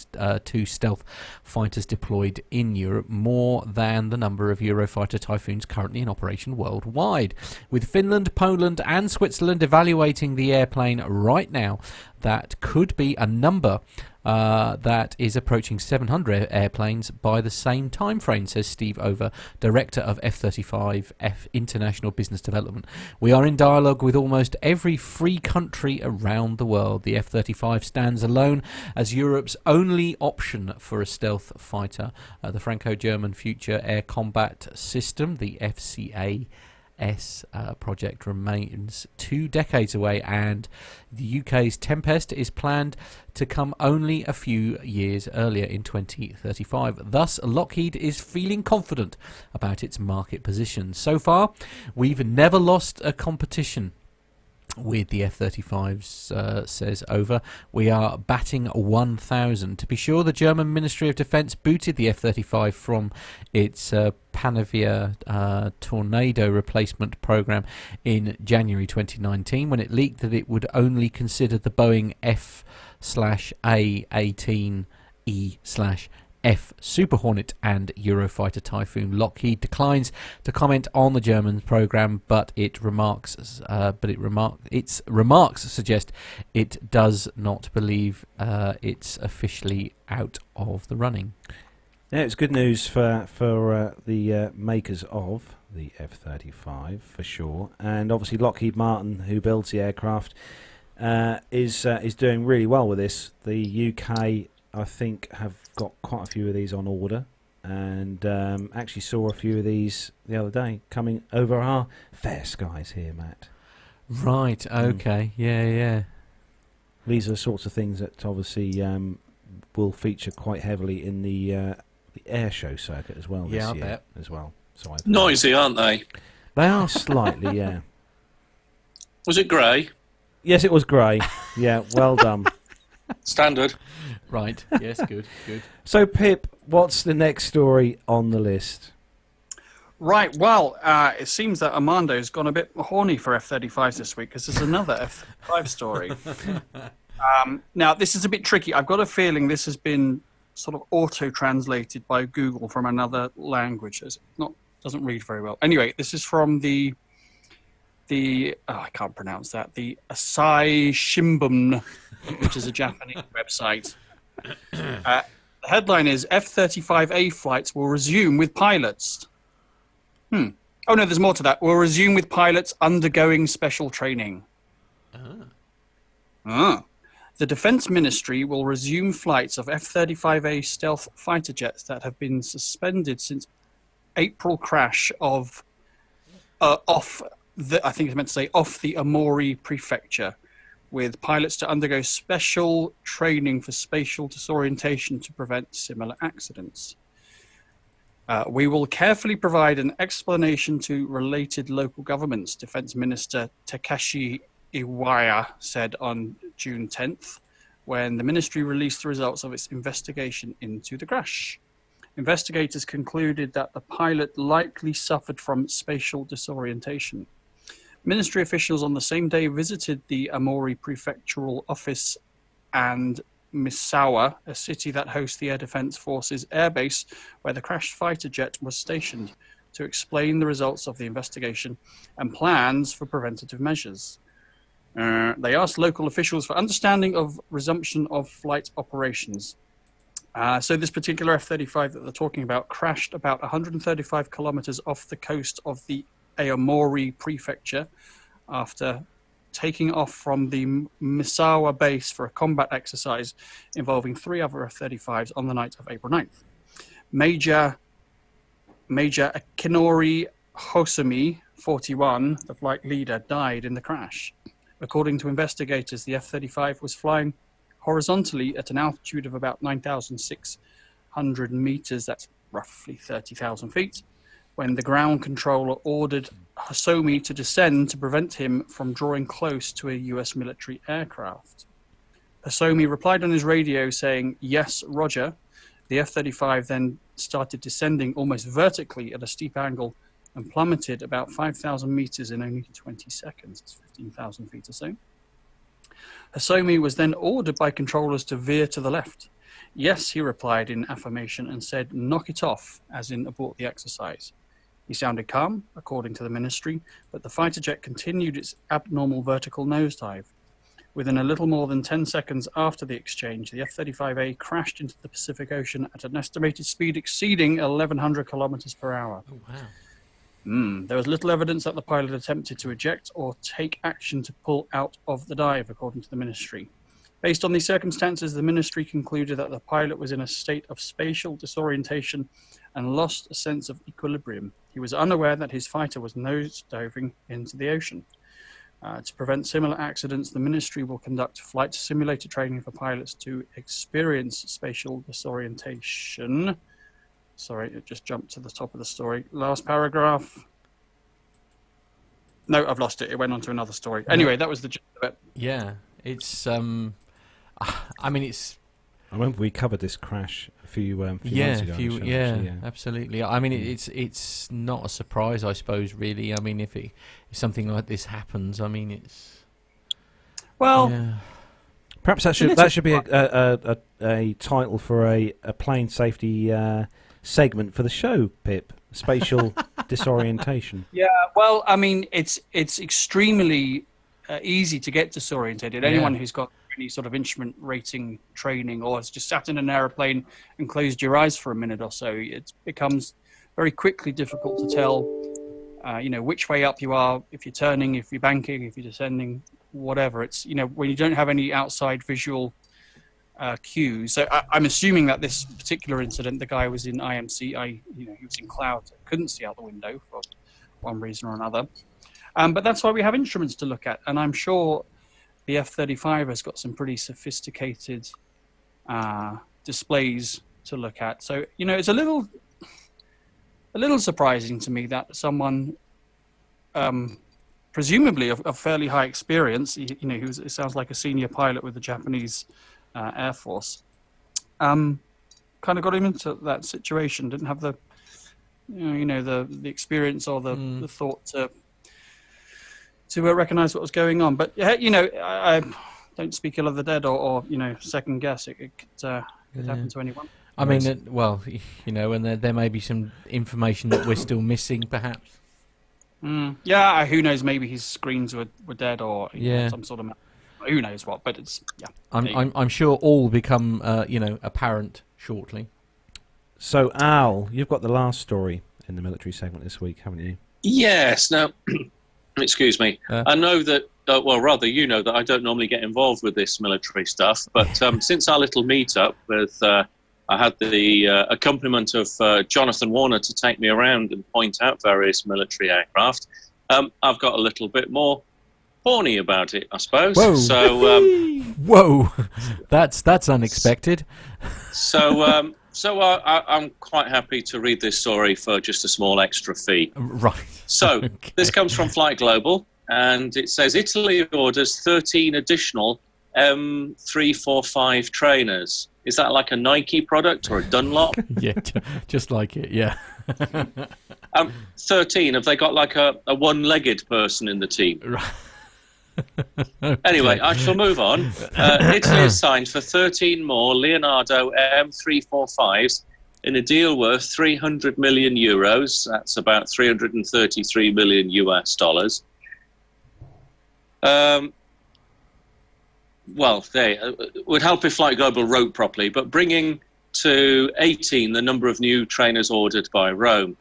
II stealth fighters deployed in Europe, more than the number of Eurofighter Typhoons currently in operation worldwide. With Finland, Poland and Switzerland evaluating the airplane right now, that could be a number that is approaching 700 airplanes by the same time frame, says Steve Over, Director of F-35F International Business Development. We are in dialogue with almost every free country around the world. The F-35 stands alone as Europe's only option for a stealth fighter. The Franco-German Future Air Combat System, the FCA project, remains 2 decades away, and the UK's Tempest is planned to come only a few years earlier in 2035. Thus, Lockheed is feeling confident about its market position. So far, we've never lost a competition with the F-35s, says Over. We are batting 1,000. To be sure, the German Ministry of Defence booted the F-35 from its Panavia Tornado replacement programme in January 2019 when it leaked that it would only consider the Boeing F/A-18E/F Super Hornet and Eurofighter Typhoon. Lockheed declines to comment on the German program, but its remarks suggest it does not believe it's officially out of the running. Yeah, it's good news for the makers of the F-35 for sure, and obviously Lockheed Martin, who builds the aircraft, is doing really well with this. The UK, I think, have got quite a few of these on order, and actually saw a few of these the other day coming over our fair skies here, Matt. Right, okay, yeah. These are the sorts of things that obviously will feature quite heavily in the air show circuit as well this year. Bet. As well. So noisy, aren't they? They are slightly, yeah. Was it grey? Yes, it was grey. Yeah, well done. Standard. Right, yes, good. So, Pip, what's the next story on the list? Right, well, it seems that Armando's gone a bit horny for F-35s this week because there's another F-35 story. Now, this is a bit tricky. I've got a feeling this has been sort of auto-translated by Google from another language. It doesn't read very well. Anyway, this is from the I can't pronounce that, the Asahi Shimbun, which is a Japanese website. The headline is, F-35A flights will resume with pilots. Oh, no, there's more to that. Will resume with pilots undergoing special training. The Defense Ministry will resume flights of F-35A stealth fighter jets that have been suspended since April crash of off the Amori Prefecture, with pilots to undergo special training for spatial disorientation to prevent similar accidents. We will carefully provide an explanation to related local governments, Defense Minister Takashi Iwaya said on June 10th, when the ministry released the results of its investigation into the crash. Investigators concluded that the pilot likely suffered from spatial disorientation. Ministry officials on the same day visited the Amori Prefectural Office and Misawa, a city that hosts the Air Defense Forces airbase where the crashed fighter jet was stationed, to explain the results of the investigation and plans for preventative measures. They asked local officials for understanding of resumption of flight operations. So this particular F-35 that they're talking about crashed about 135 kilometers off the coast of the Aomori Prefecture after taking off from the Misawa base for a combat exercise involving 3 other F-35s on the night of April 9th. Major Akinori Hosumi, 41, the flight leader, died in the crash. According to investigators, the F-35 was flying horizontally at an altitude of about 9,600 meters, that's roughly 30,000 feet, when the ground controller ordered Hosumi to descend to prevent him from drawing close to a US military aircraft. Hasomi replied on his radio saying, "Yes, Roger." The F-35 then started descending almost vertically at a steep angle and plummeted about 5,000 meters in only 20 seconds. It's 15,000 feet or so. Hasomi was then ordered by controllers to veer to the left. "Yes," he replied in affirmation and said, "Knock it off," as in abort the exercise. He sounded calm, according to the ministry, but the fighter jet continued its abnormal vertical nosedive. Within a little more than 10 seconds after the exchange, the F-35A crashed into the Pacific Ocean at an estimated speed exceeding 1,100 kilometers per hour. Oh, wow. There was little evidence that the pilot attempted to eject or take action to pull out of the dive, according to the ministry. Based on these circumstances, the ministry concluded that the pilot was in a state of spatial disorientation and lost a sense of equilibrium. He was unaware that his fighter was nosediving into the ocean. To prevent similar accidents, the ministry will conduct flight simulator training for pilots to experience spatial disorientation. Sorry, it just jumped to the top of the story. Last paragraph. No, I've lost it. It went on to another story. Anyway, that was the gist of it. Yeah, it's. I mean, it's. I remember we covered this crash a few months ago. Yeah, absolutely. I mean, it's not a surprise, I suppose. Really, I mean, if something like this happens, I mean, it's. Well, yeah. Perhaps that should be a title for a plane safety segment for the show, Pip. Spatial disorientation. Yeah, well, I mean, it's extremely easy to get disorientated. Anyone who's got any sort of instrument rating training or has just sat in an aeroplane and closed your eyes for a minute or so, it becomes very quickly difficult to tell, which way up you are, if you're turning, if you're banking, if you're descending, whatever. It's, when you don't have any outside visual cues. So I'm assuming that this particular incident, the guy was in IMC, he was in clouds, couldn't see out the window for one reason or another. But that's why we have instruments to look at, and I'm sure the F-35 has got some pretty sophisticated displays to look at. So it's a little surprising to me that someone, presumably of fairly high experience, it sounds like a senior pilot with the Japanese Air Force, kind of got him into that situation. Didn't have the experience or the thought to recognize what was going on. But I don't speak ill of the dead or second guess. It could happen to anyone. I mean, and there may be some information that we're still missing, perhaps. Yeah, who knows? Maybe his screens were dead or some sort of. Who knows what? But it's I'm sure all will become apparent shortly. So Al, you've got the last story in the military segment this week, haven't you? Yes. Now, excuse me. I know that. Rather, that I don't normally get involved with this military stuff. But since our little meet-up with, I had the accompaniment of Jonathan Warner to take me around and point out various military aircraft. I've got a little bit more horny about it, I suppose. Whoa! So, whoa, that's unexpected. So I'm quite happy to read this story for just a small extra fee. Right. So okay. This comes from Flight Global, and it says Italy orders 13 additional M345 trainers. Is that like a Nike product or a Dunlop? Yeah, just like it. Yeah. 13. Have they got like a one-legged person in the team? Right. Okay. Anyway, I shall move on. Italy has signed for 13 more Leonardo M345s in a deal worth 300 million euros. That's about 333 million US dollars. They would help if Flight Global wrote properly, but bringing to 18 the number of new trainers ordered by Rome.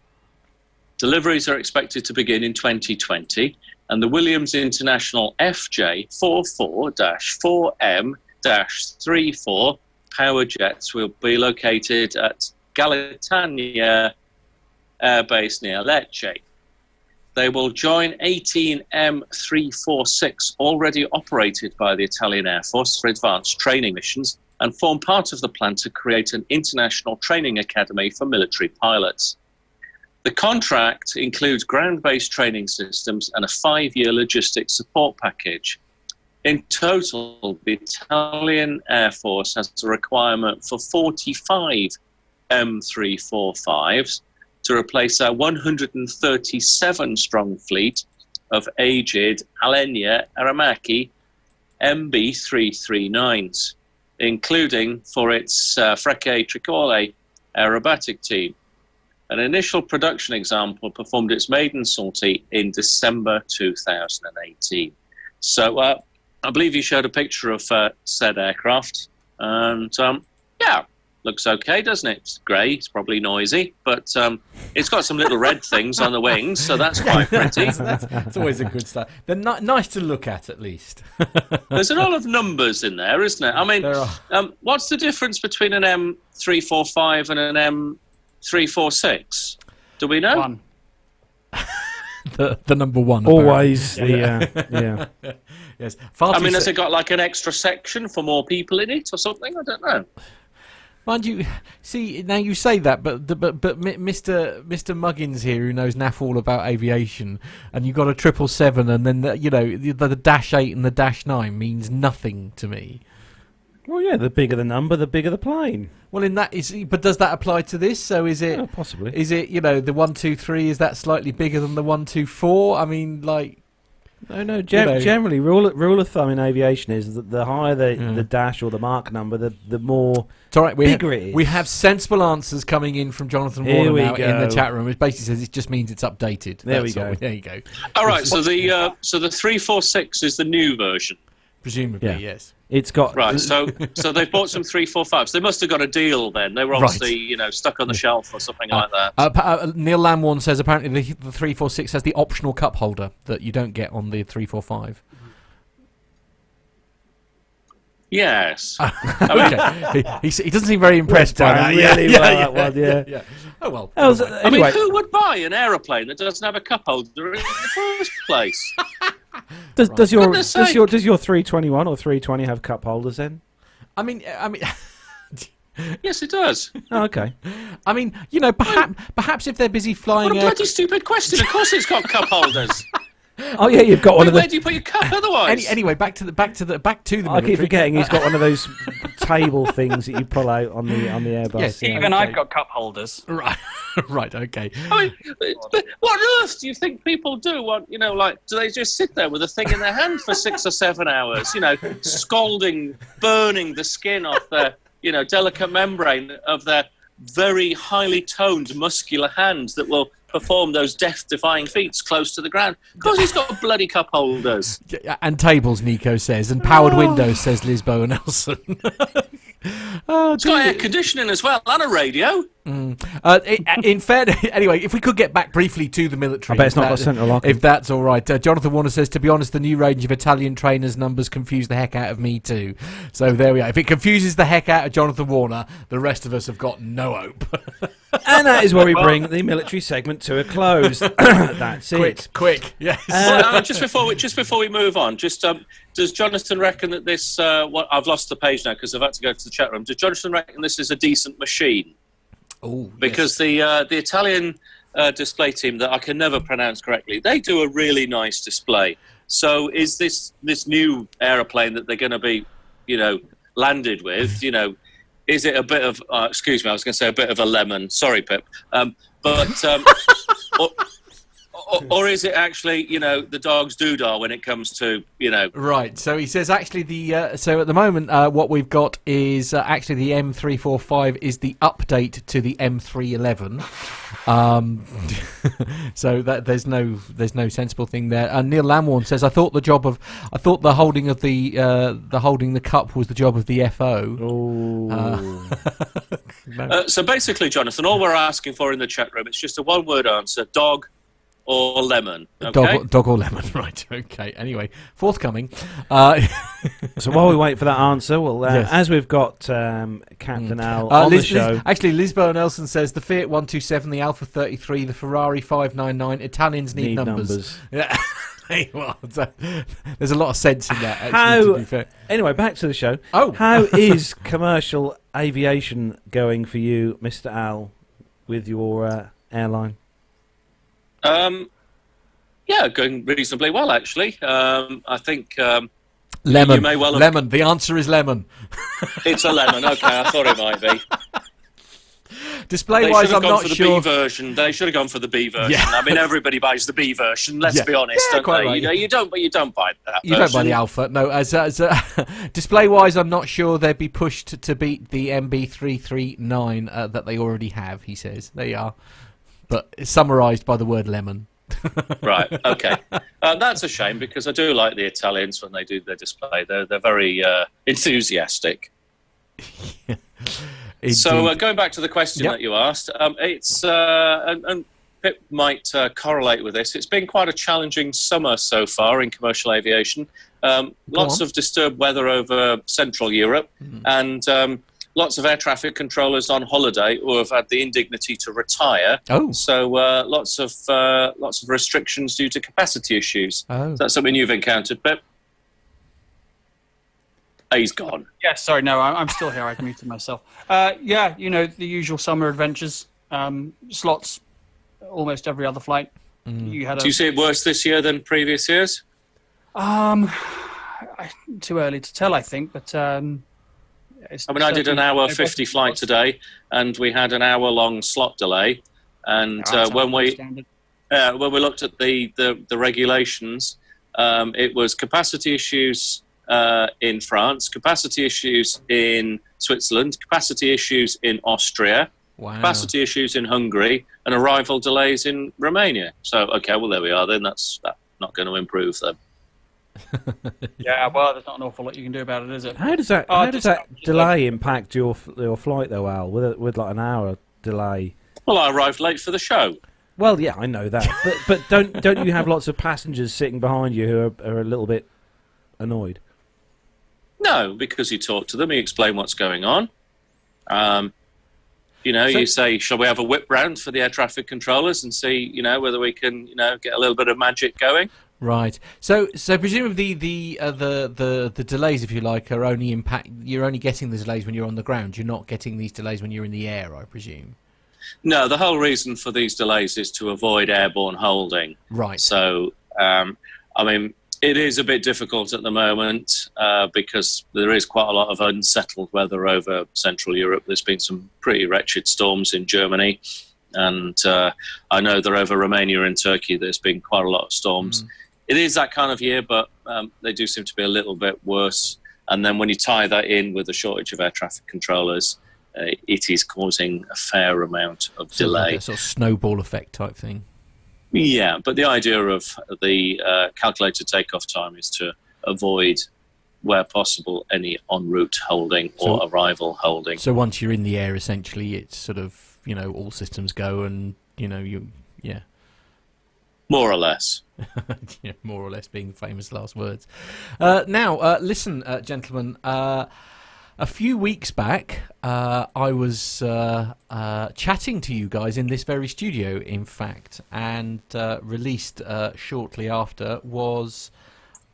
Deliveries are expected to begin in 2020, and the Williams International FJ44-4M-34 power jets will be located at Galatania Air Base near Lecce. They will join 18 M346 already operated by the Italian Air Force for advanced training missions and form part of the plan to create an international training academy for military pilots. The contract includes ground-based training systems and a 5-year logistics support package. In total, the Italian Air Force has a requirement for 45 M345s to replace our 137-strong fleet of aged Alenia Aramaki MB339s, including for its Frecce Tricolore aerobatic team. An initial production example performed its maiden sortie in December 2018. So I believe you showed a picture of said aircraft, and looks okay, doesn't it? It's grey, it's probably noisy, but it's got some little red things on the wings, so that's quite pretty. That's always a good start. They're nice to look at least. There's a lot of numbers in there, isn't it? I mean, what's the difference between an M345 and an M346? Do we know? One. the number one. Always. Yeah. Yes. Has it got like an extra section for more people in it or something? I don't know. Mind you, see, now you say that, but Mr. Muggins here, who knows naff all about aviation, and you've got a 777, and then the -8 and the -9 means nothing to me. Well, yeah, the bigger the number, the bigger the plane. Well, but does that apply to this? So is it? Oh, possibly. Is it, the 123? Is that slightly bigger than the 124? I mean, like. No. Generally, rule of thumb in aviation is that the higher the dash or the mark number, the more bigger it is. We have sensible answers coming in from Jonathan Warner now in the chat room, which basically says it just means it's updated. There we go. There you go. All right. So the 346 is the new version. Presumably, yes. It's got so they've bought some 345s. They must have got a deal then. They were obviously stuck on the shelf or something like that. Neil Lamworn says apparently the 346 has the optional cup holder that you don't get on the 345. Yes. Okay. He doesn't seem very impressed by that. That one. Yeah. Oh well. Anyway, who would buy an aeroplane that doesn't have a cup holder in the first place? Does your 321 or 320 have cup holders then? I mean. Yes, it does. Oh, okay. I mean, perhaps if they're busy flying. What a bloody stupid question! Of course, it's got cup holders. Oh yeah, you've got one of the. Where do you put your cup otherwise? Anyway, back to the military. I keep forgetting he's got one of those table things that you pull out on the Airbus. Yes, even I've got cup holders. Right. Okay. I mean, what on earth do you think people do? Do they just sit there with a thing in their hand for 6 or 7 hours? Scalding, burning the skin off their, delicate membrane of their very highly toned muscular hands that will perform those death-defying feats close to the ground. Of course he's got bloody cup holders. And tables, Nico says, and powered windows, says Liz Bowen Nelson. It's got air conditioning as well, and a radio. In fairness, anyway, if we could get back briefly to the military. I bet it's not got central locking. If that's all right. Jonathan Warner says, to be honest, the new range of Italian trainers numbers confuse the heck out of me too. So there we are. If it confuses the heck out of Jonathan Warner, the rest of us have got no hope. And that is where we bring the military segment to a close. That's it. Quick. Yes. Just before we move on, does Jonathan reckon that this? I've lost the page now because I've had to go to the chat room. Does Jonathan reckon this is a decent machine? Oh, because the Italian display team that I can never pronounce correctly, they do a really nice display. So is this new aeroplane that they're going to be, landed with, is it a bit of? Excuse me, I was going to say a bit of a lemon. Sorry, Pip. Or is it actually, the dog's doodah when it comes to, Right. So he says actually so at the moment what we've got is actually the M345 is the update to the M311. So that there's no sensible thing there. And Neil Lamworn says I thought the holding of the cup was the job of the FO. Oh. No. So basically, Jonathan, all we're asking for in the chat room, it's just a one-word answer: dog or lemon. Okay? Dog or lemon, right. Okay. Anyway, forthcoming. So while we wait for that answer, as we've got Captain Al on the show... Actually, Liz Bowen Nelson says the Fiat 127, the Alfa 33, the Ferrari 599, Italians need numbers. Yeah. Well, there's a lot of sense in that, actually, to be fair. Anyway, back to the show. Oh. How is commercial aviation going for you, Mr. Al, with your airline? Yeah, going reasonably well, actually. I think Lemon. You may well have... Lemon. The answer is lemon. It's a lemon. Okay, I thought it might be. Display-wise, I'm not sure. They should have gone for the B version. Yeah. I mean, everybody buys the B version. Let's be honest, don't quite they? right, You don't buy that. You don't buy the Alpha. No, as display-wise, I'm not sure they'd be pushed to beat the MB339 that they already have. He says they are, but it's summarised by the word lemon. Right. Okay. That's a shame because I do like the Italians when they do their display. They're very enthusiastic. So going back to the question that you asked, it's and Pip might correlate with this. It's been quite a challenging summer so far in commercial aviation. Lots of disturbed weather over Central Europe, and lots of air traffic controllers on holiday who have had the indignity to retire. Oh, so lots of restrictions due to capacity issues. Oh, is that something you've encountered, Pip? He's gone. Yeah, sorry, no, I'm still here. I've muted myself. Yeah, the usual summer adventures, slots, almost every other flight. Do you see it worse this year than previous years? Too early to tell, I think, but I I did an hour 50 flight today, and we had an hour-long slot delay. And when we looked at the regulations, it was capacity issues in France, capacity issues in Switzerland, capacity issues in Austria, capacity issues in Hungary, and arrival delays in Romania. So, okay, well, there we are then. That's not going to improve them. Yeah, well, there's not an awful lot you can do about it, is it? How does that delay impact your flight, though, Al, with like an hour delay? Well, I arrived late for the show. Well, yeah, I know that. but don't you have lots of passengers sitting behind you who are a little bit annoyed? No, because you talk to them, you explain what's going on. You say, shall we have a whip round for the air traffic controllers and see, whether we can, get a little bit of magic going. Right. So presumably the delays, if you like, are only you're only getting the delays when you're on the ground. You're not getting these delays when you're in the air, I presume. No, the whole reason for these delays is to avoid airborne holding. Right. So, it is a bit difficult at the moment because there is quite a lot of unsettled weather over Central Europe. There's been some pretty wretched storms in Germany, and I know that over Romania and Turkey there's been quite a lot of storms. It is that kind of year, but they do seem to be a little bit worse. And then when you tie that in with the shortage of air traffic controllers, it is causing a fair amount of delay. Like a sort of snowball effect type thing. Yeah, but the idea of the calculated takeoff time is to avoid, where possible, any en route holding or arrival holding. So once you're in the air, essentially, it's sort of, all systems go and, More or less. Yeah, more or less being the famous last words. Now, listen, gentlemen, a few weeks back, I was chatting to you guys in this very studio, in fact, and released shortly after was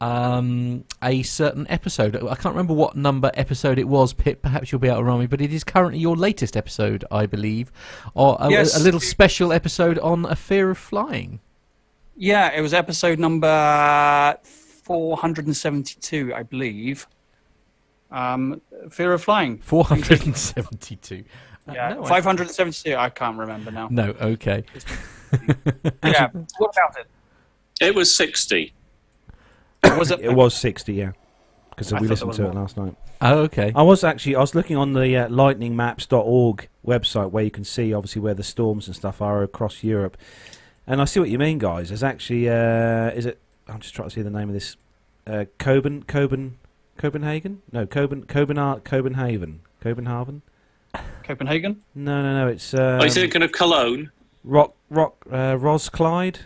a certain episode. I can't remember what number episode it was, Pip. Perhaps you'll be able to remind me, but it is currently your latest episode, I believe, or yes. A little special episode on a fear of flying. Yeah, it was episode number 472, I believe. Fear of flying. 472. Yeah, no, 572. I can't remember now. No, okay. Yeah, what about it? It was 60. Was it? It was 60, yeah. Because we listened to it last night. Oh, okay. I was looking on the lightningmaps.org website where you can see, obviously, where the storms and stuff are across Europe. And I see what you mean, guys. There's actually, is it? I'm just trying to see the name of this. Copenhagen? No, Copenhagen. Copenhagen? No. It's. Are you thinking of Cologne? Roskilde,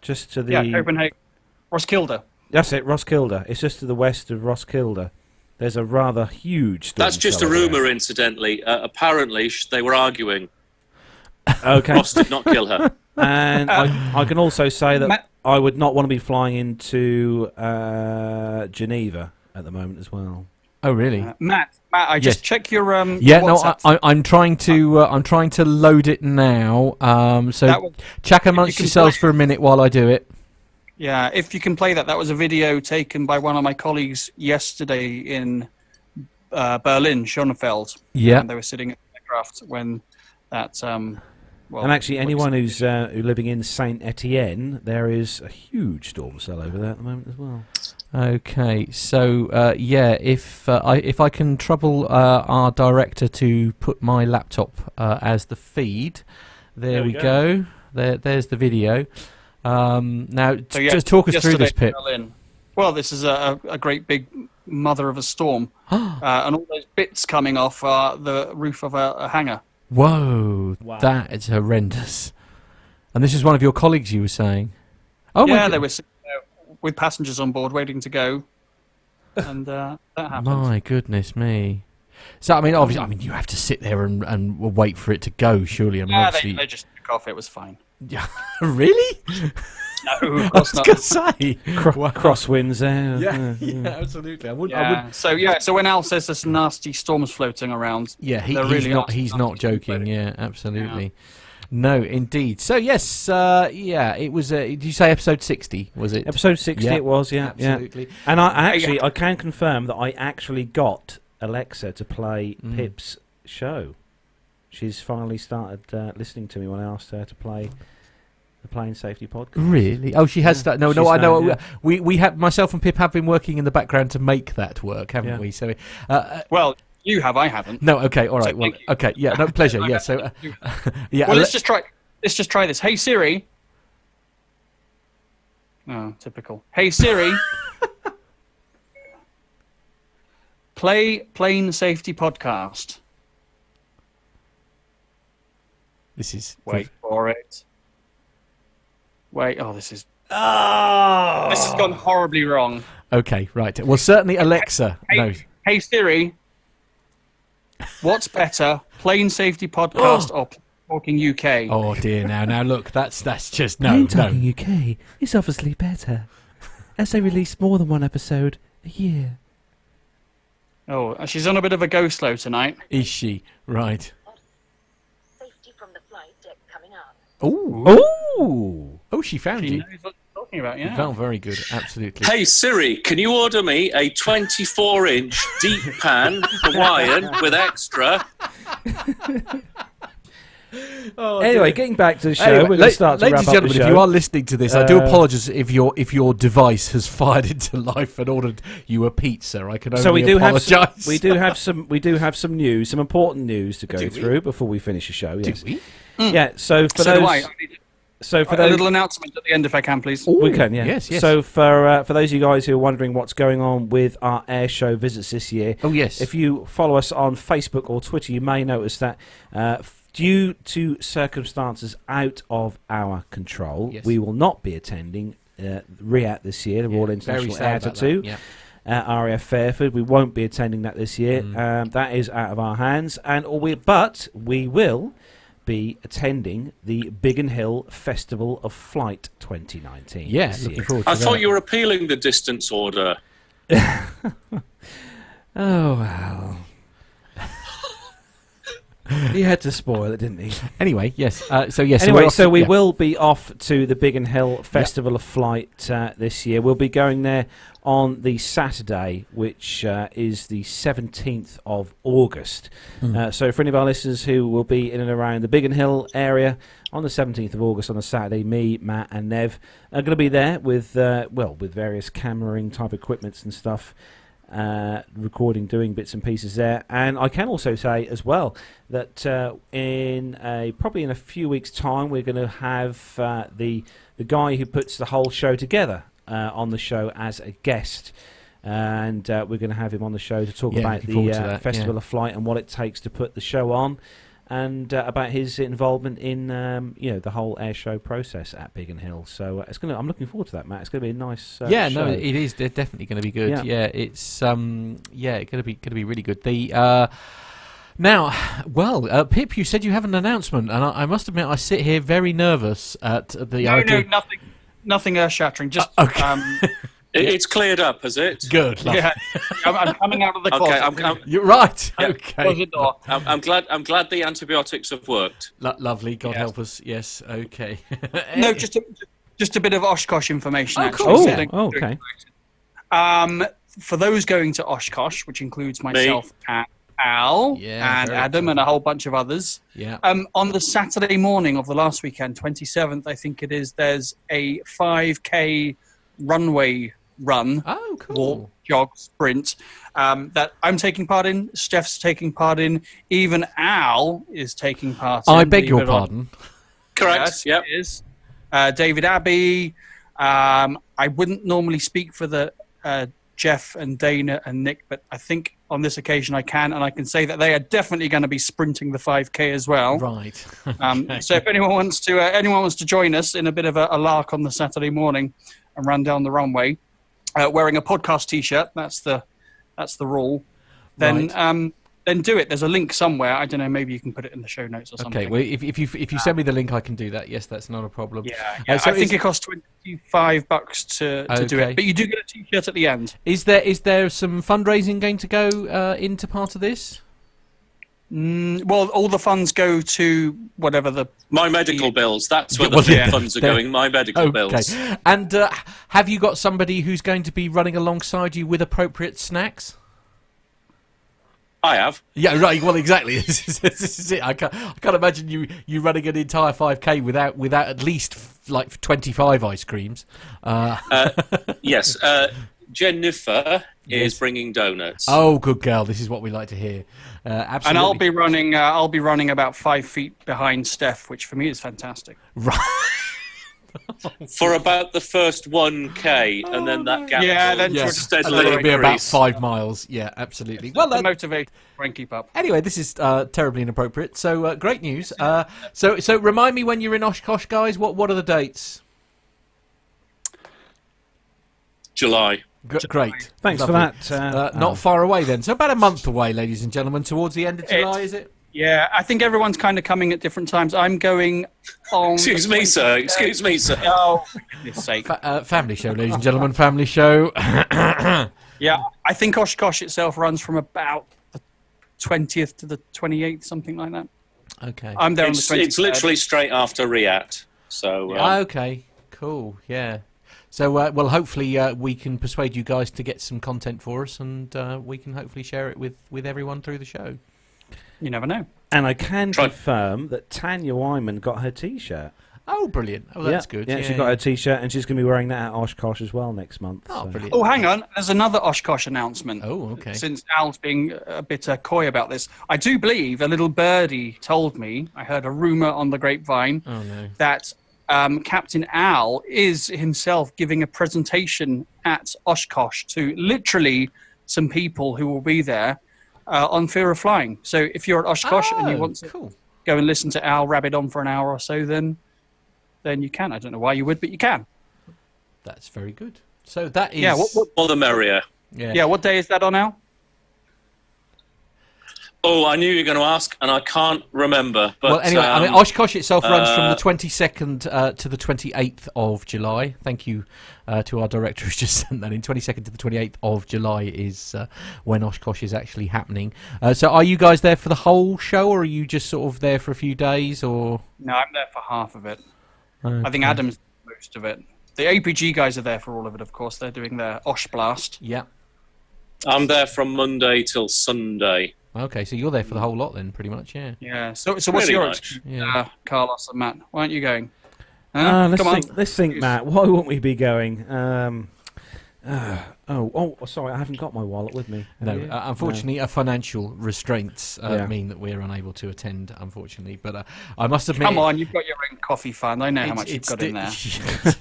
just to the. Yeah, Copenhagen. Roskilde. That's it, Roskilde. It's just to the west of Roskilde. There's a rather huge storm. That's just a rumour, incidentally. Apparently, they were arguing. Okay. Ross did not kill her. And I can also say that I would not want to be flying into Geneva at the moment as well. Oh, really? Matt, I just check your WhatsApp. No, I'm trying to load it now. So chat amongst yourselves for a minute while I do it. Yeah, if you can play that. That was a video taken by one of my colleagues yesterday in Berlin, Schönefeld. Yeah. And they were sitting at the aircraft when that... and actually, anyone who's living in Saint Etienne, there is a huge storm cell over there at the moment as well. Okay, so if I can trouble our director to put my laptop as the feed, there we go. There's the video. Now, just talk us through this, Pip. Well, this is a great big mother of a storm, and all those bits coming off the roof of a hangar. Whoa, that is horrendous. And this is one of your colleagues, you were saying? Oh, yeah, they were with passengers on board waiting to go, and that happened. My goodness me. So, I mean, obviously, you have to sit there and wait for it to go, surely. I mean, obviously... they just took off, it was fine. Yeah, really? No, of course not. I was going to say. Crosswinds there. Yeah, absolutely. I would. So when Al says there's nasty storms floating around, he's not joking. Yeah, absolutely. Yeah. No, indeed. So yes, it was. Did you say episode 60? Was it episode 60? Yeah, it was. Yeah, absolutely. Yeah. And I can confirm that I actually got Alexa to play Pip's show. She's finally started listening to me when I asked her to play the Plane Safety Podcast. Really? Oh, she has started. No, I know. Yeah. We have, myself and Pip have been working in the background to make that work, haven't we? So, well, you have. I haven't. No. Okay. All right. So well. Okay. Yeah. No pleasure. Yeah. So. Yeah. Well, let's just try this. Hey Siri. Oh, typical. Hey Siri. Play Plane Safety Podcast. This is... Wait for it. Wait, this is... Oh! This has gone horribly wrong. Okay, right. Well, certainly Alexa knows. Hey Siri, what's better, Plane Safety Podcast or Talking UK? Oh dear, now look, that's just... No. Talking UK is obviously better, as they release more than one episode a year. Oh, she's on a bit of a go-slow tonight. Is she? Right. Oh, she found you. She knows what you're talking about, yeah. You felt very good, absolutely. Hey Siri, can you order me a 24-inch deep pan Hawaiian with extra? Anyway, getting back to the show, we're going to start to wrap up the show. Ladies and gentlemen, if you are listening to this, I do apologise if your device has fired into life and ordered you a pizza. I can only apologise. We do have some news, some important news to go through before we finish the show. Yes. Do we? Yeah. So for those, a little announcement at the end, if I can, please. Ooh, we can. Yeah. Yes. So for those of you guys who are wondering what's going on with our air show visits this year, if you follow us on Facebook or Twitter, you may notice that. Due to circumstances out of our control, we will not be attending RIAT this year, the Royal International Air Tattoo, at RAF Fairford. We won't be attending that this year. That is out of our hands, but we will be attending the Biggin Hill Festival of Flight 2019. Yeah, looking forward to that. I thought you were appealing the distance order. Oh, well... He had to spoil it, didn't he? Anyway, yes. So we will be off to the Biggin Hill Festival of Flight this year. We'll be going there on the Saturday, which is the 17th of August. So for any of our listeners who will be in and around the Biggin Hill area on the 17th of August on a Saturday, me, Matt and Nev are going to be there with various cameraing type equipments and stuff. Recording, doing bits and pieces there, and I can also say as well that probably in a few weeks' time we're going to have the guy who puts the whole show together on the show as a guest, and we're going to have him on the show to talk about the Festival of Flight and what it takes to put the show on, and about his involvement in the whole air show process at Biggin Hill. So I'm looking forward to that, Matt. It's going to be a nice show. No, it is. They're definitely going to be good. Yeah, it's going to be really good. Pip, you said you have an announcement, and I must admit I sit here very nervous at the idea. No, nothing earth-shattering. Just It's cleared up, has it? Good. Yeah, I'm coming out of the closet. You're right. Okay. Close the door. I'm glad the antibiotics have worked. Lovely. God help us. Yes. Okay. No, just Just a bit of Oshkosh information, actually. Cool. So Okay. For those going to Oshkosh, which includes myself and Al and Adam and a whole bunch of others. Yeah. On the Saturday morning of the last weekend, 27th, I think it is, there's a 5K runway run. Oh, cool. Walk, jog, sprint that I'm taking part in. Steph's taking part in. Even Al is taking part in. I beg your pardon. Correct. Yes, it is. David Abbey. I wouldn't normally speak for the Jeff and Dana and Nick, but I think on this occasion I can, and I can say that they are definitely going to be sprinting the 5K as well. Right. So if anyone wants to join us in a bit of a lark on the Saturday morning and run down the runway, wearing a podcast T-shirt, that's the rule. Then Right. Then do it. There's a link somewhere. I don't know. Maybe you can put it in the show notes or something. Okay. Well, if you send me the link, I can do that. Yes, that's not a problem. Yeah. So I think it costs $25 to do it, but you do get a T-shirt at the end. Is there some fundraising going to go into part of this? Well, all the funds go to whatever my medical bills. That's where the funds are going. My medical bills. And have you got somebody who's going to be running alongside you with appropriate snacks? I have. Yeah, right. Well, exactly. This is it. I can't imagine you running an entire 5K without at least like 25 ice creams. Yes. Jennifer is bringing donuts. Oh, good girl. This is what we like to hear. Absolutely. And I'll be running about 5 feet behind Steph, which for me is fantastic. Right. For about the first 1K, and then that gap will steadily it'll be about increase. 5 miles. Yeah, absolutely. Well, motivate, try and keep up. Anyway, this is terribly inappropriate. So great news. So remind me when you're in Oshkosh, guys. What are the dates? July. Great. Thanks Lovely. for that. Not far away then. So about a month away, ladies and gentlemen, towards the end of July, is it? Yeah, I think everyone's kind of coming at different times. I'm going on... Excuse me, sir. Oh, for goodness sake. Family show, ladies and gentlemen, family show. Yeah, I think Oshkosh itself runs from about the 20th to the 28th, something like that. Okay. I'm there on the 23rd. It's literally straight after Riat. So. Okay. Cool. Yeah. So, well, hopefully we can persuade you guys to get some content for us, and we can hopefully share it with everyone through the show. You never know. And I can confirm that Tanya Wyman got her T-shirt. Oh, brilliant. Oh, that's good. Yeah, she got her T-shirt, and she's going to be wearing that at Oshkosh as well next month. Oh, brilliant. Oh, hang on. There's another Oshkosh announcement. Oh, okay. Since Al's being a bit coy about this. I do believe a little birdie told me, I heard a rumour on the grapevine, that Captain Al is himself giving a presentation at Oshkosh to literally some people who will be there on Fear of Flying. So if you're at Oshkosh and you want to go and listen to Al rabbit on for an hour or so, then you can. I don't know why you would, but you can. That's very good. So that is... Yeah, what all the merrier. Yeah, what day is that on, Al? Oh, I knew you were going to ask, and I can't remember. But, well, anyway, I mean, Oshkosh itself runs from the 22nd to the 28th of July. Thank you to our director who's just sent that in. 22nd to the 28th of July is when Oshkosh is actually happening. So are you guys there for the whole show, or are you just sort of there for a few days? Or No, I'm there for half of it. Okay. I think Adam's most of it. The APG guys are there for all of it, of course. They're doing their Osh Blast. Yeah. I'm there from Monday till Sunday. Okay, so you're there for the whole lot then, pretty much, yeah. Yeah. So what's your excuse, Carlos and Matt? Why aren't you going? Let's think, Matt. Why won't we be going? Sorry, I haven't got my wallet with me. No, unfortunately, financial restraints mean that we're unable to attend, unfortunately. But I must admit... Come on, you've got your own coffee fund. I know how much you've got in there.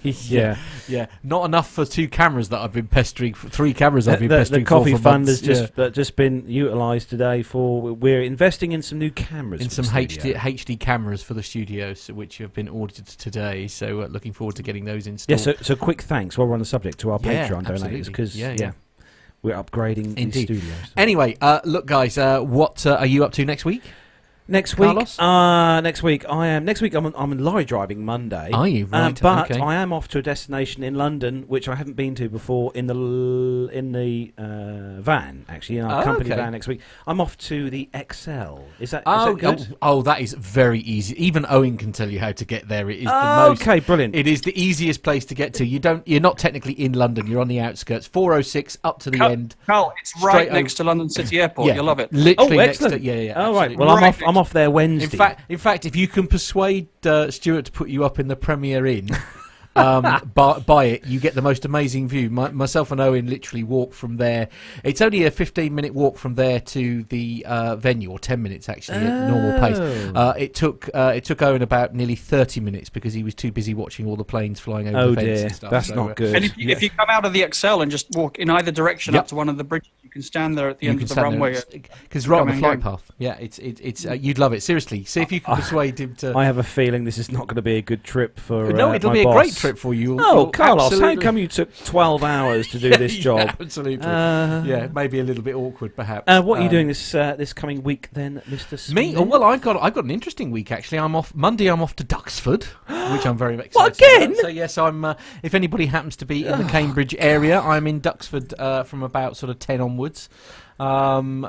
Yeah. Not enough for 2 cameras that I've been pestering... 3 cameras I've been pestering for months. The coffee fund has just been utilised today for... We're investing in some new cameras. In some HD cameras for the studios, which have been ordered today. So looking forward to getting those installed. Yeah, so quick thanks while we're on the subject to our Patreon donators, because we're upgrading the studios. Anyway, look, guys, what are you up to next week? Next week, Carlos? Next week I'm lorry driving Monday. Are you? Right. But okay. I am off to a destination in London, which I haven't been to before, in the van, actually, in our company van next week. I'm off to the XL. Is that good? Oh, that is very easy. Even Owen can tell you how to get there. It is the most. Okay, brilliant. It is the easiest place to get to. You're not technically in London. You're on the outskirts. 406 up to the end. Carl, it's right next to London City Airport. Yeah, you'll love it. Literally next excellent. to. Yeah. Oh, right. Well, I'm off there Wednesday. In fact, if you can persuade Stuart to put you up in the Premier Inn, buy it, you get the most amazing view. Myself and Owen literally walk from there. It's only a 15-minute walk from there to the venue, or 10 minutes actually at normal pace. It took Owen about nearly 30 minutes because he was too busy watching all the planes flying over the fence and stuff. That's not good. And if you come out of the XL and just walk in either direction up to one of the bridges, you can stand there at the end of the runway. Because right on the flight path. Yeah, it's you'd love it. Seriously, see if you can persuade him to. I have a feeling this is not going to be a good trip for. No, it'll be a great trip for you. Carlos, how come you took 12 hours to do this job? Yeah, absolutely. Maybe a little bit awkward, perhaps. What are you doing this coming week then, Mr. Smith? Me? Oh, well, I've got an interesting week actually. I'm off Monday. I'm off to Duxford, which I'm very excited. What, again? So yes, I'm. If anybody happens to be in the Cambridge area, I'm in Duxford from about sort of 10 onwards. 10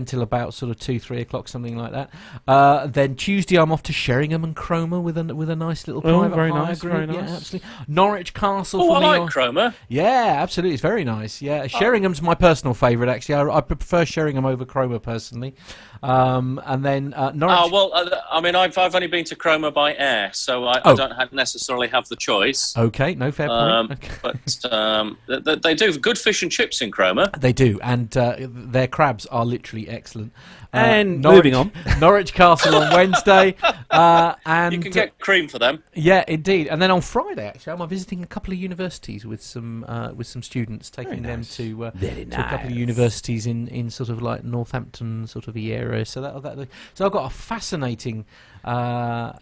till about sort of 2-3 o'clock, something like that. Then Tuesday I'm off to Sheringham and Cromer with a nice little private very hire nice, group. very nice. Yeah, absolutely. Norwich Castle. Oh, for I me like Cromer. Yeah, absolutely. It's very nice. Yeah, Sheringham's my personal favourite actually. I prefer Sheringham over Cromer personally. And then Norwich. Oh well, I mean, I've only been to Cromer by air, so I don't necessarily have the choice. Okay, no fair point. But they do good fish and chips in Cromer. They do, and their crabs are literally excellent. And moving on, Norwich Castle on Wednesday, and you can get cream for them. Yeah, indeed. And then on Friday, actually, I'm visiting a couple of universities with some students, taking them to a couple of universities in sort of like Northampton, sort of the area. So I've got a fascinating. Can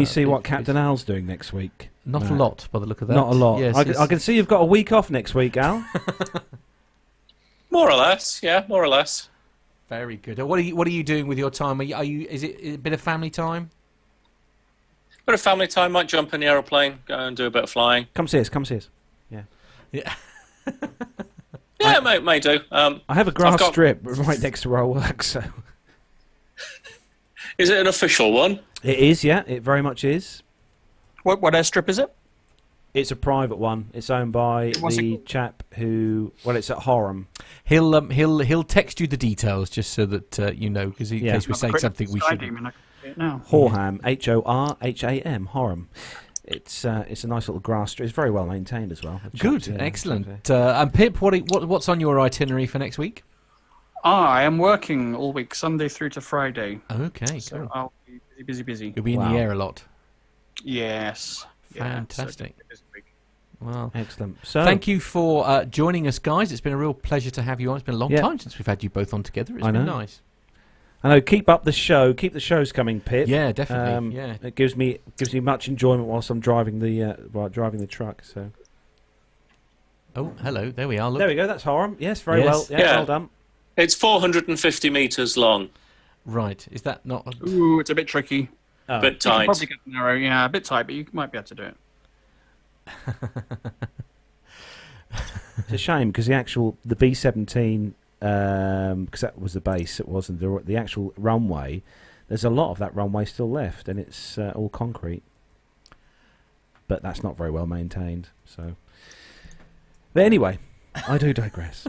you see what Captain Al's doing next week? Not a lot, by the look of that. Not a lot. Yes, I can see you've got a week off next week, Al. More or less, yeah, more or less. Very good. What are you doing with your time? Is it a bit of family time? Bit of family time. Might jump in the aeroplane, go and do a bit of flying. Come see us. Yeah. Yeah, may do. I have a grass strip right next to where I work, so. Is it an official one? It is, yeah. It very much is. What airstrip is it? It's a private one. It's owned by the chap who. Well, it's at Horham. He'll text you the details just so that you know, because in case we say something we should. Horham, Horham, Horham. It's a nice little grass strip. It's very well maintained as well. Good, excellent. And Pip, what's on your itinerary for next week? I am working all week, Sunday through to Friday. Okay, so cool. I'll be busy. You'll be in the air a lot. Yes. Fantastic. Well, excellent. So, thank you for joining us, guys. It's been a real pleasure to have you on. It's been a long time since we've had you both on together. It's been nice. I know. Keep up the show. Keep the shows coming, Pip. Yeah, definitely. It gives me much enjoyment whilst I'm driving the truck. So. Oh, hello. There we are. Look. There we go. That's Horham. Yes, very well. Yeah, well done. It's 450 metres long. Right. Is that not? Ooh, it's a bit tricky. A bit tight. Probably get narrow. Yeah, a bit tight, but you might be able to do it. It's a shame because the B-17, because that was the base. It wasn't the actual runway. There's a lot of that runway still left, and it's all concrete. But that's not very well maintained. So, but anyway. I do digress.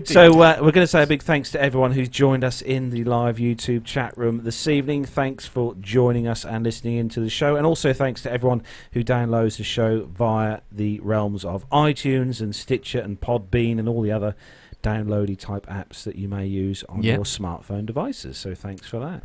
So we're going to say a big thanks to everyone who's joined us in the live YouTube chat room this evening. Thanks for joining us and listening into the show. And also thanks to everyone who downloads the show via the realms of iTunes and Stitcher and Podbean and all the other downloady type apps that you may use on your smartphone devices. So thanks for that.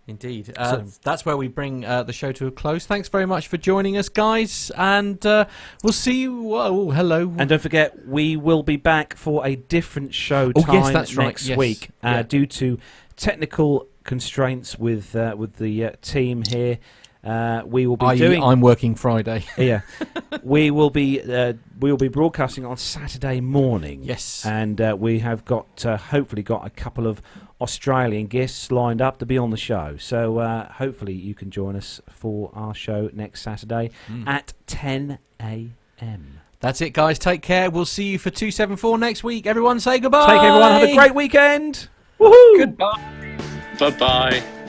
Indeed. That's where we bring the show to a close. Thanks very much for joining us, guys, and we'll see you. Oh, hello. And don't forget, we will be back for a different show time next week due to technical constraints with the team here. We will be doing. I'm working Friday. Yeah, we will be broadcasting on Saturday morning. Yes, and we have hopefully got a couple of Australian guests lined up to be on the show. So hopefully you can join us for our show next Saturday at 10 a.m. That's it, guys. Take care. We'll see you for 274 next week. Everyone say goodbye. Take care, everyone. Have a great weekend. Woohoo! Goodbye. Bye-bye.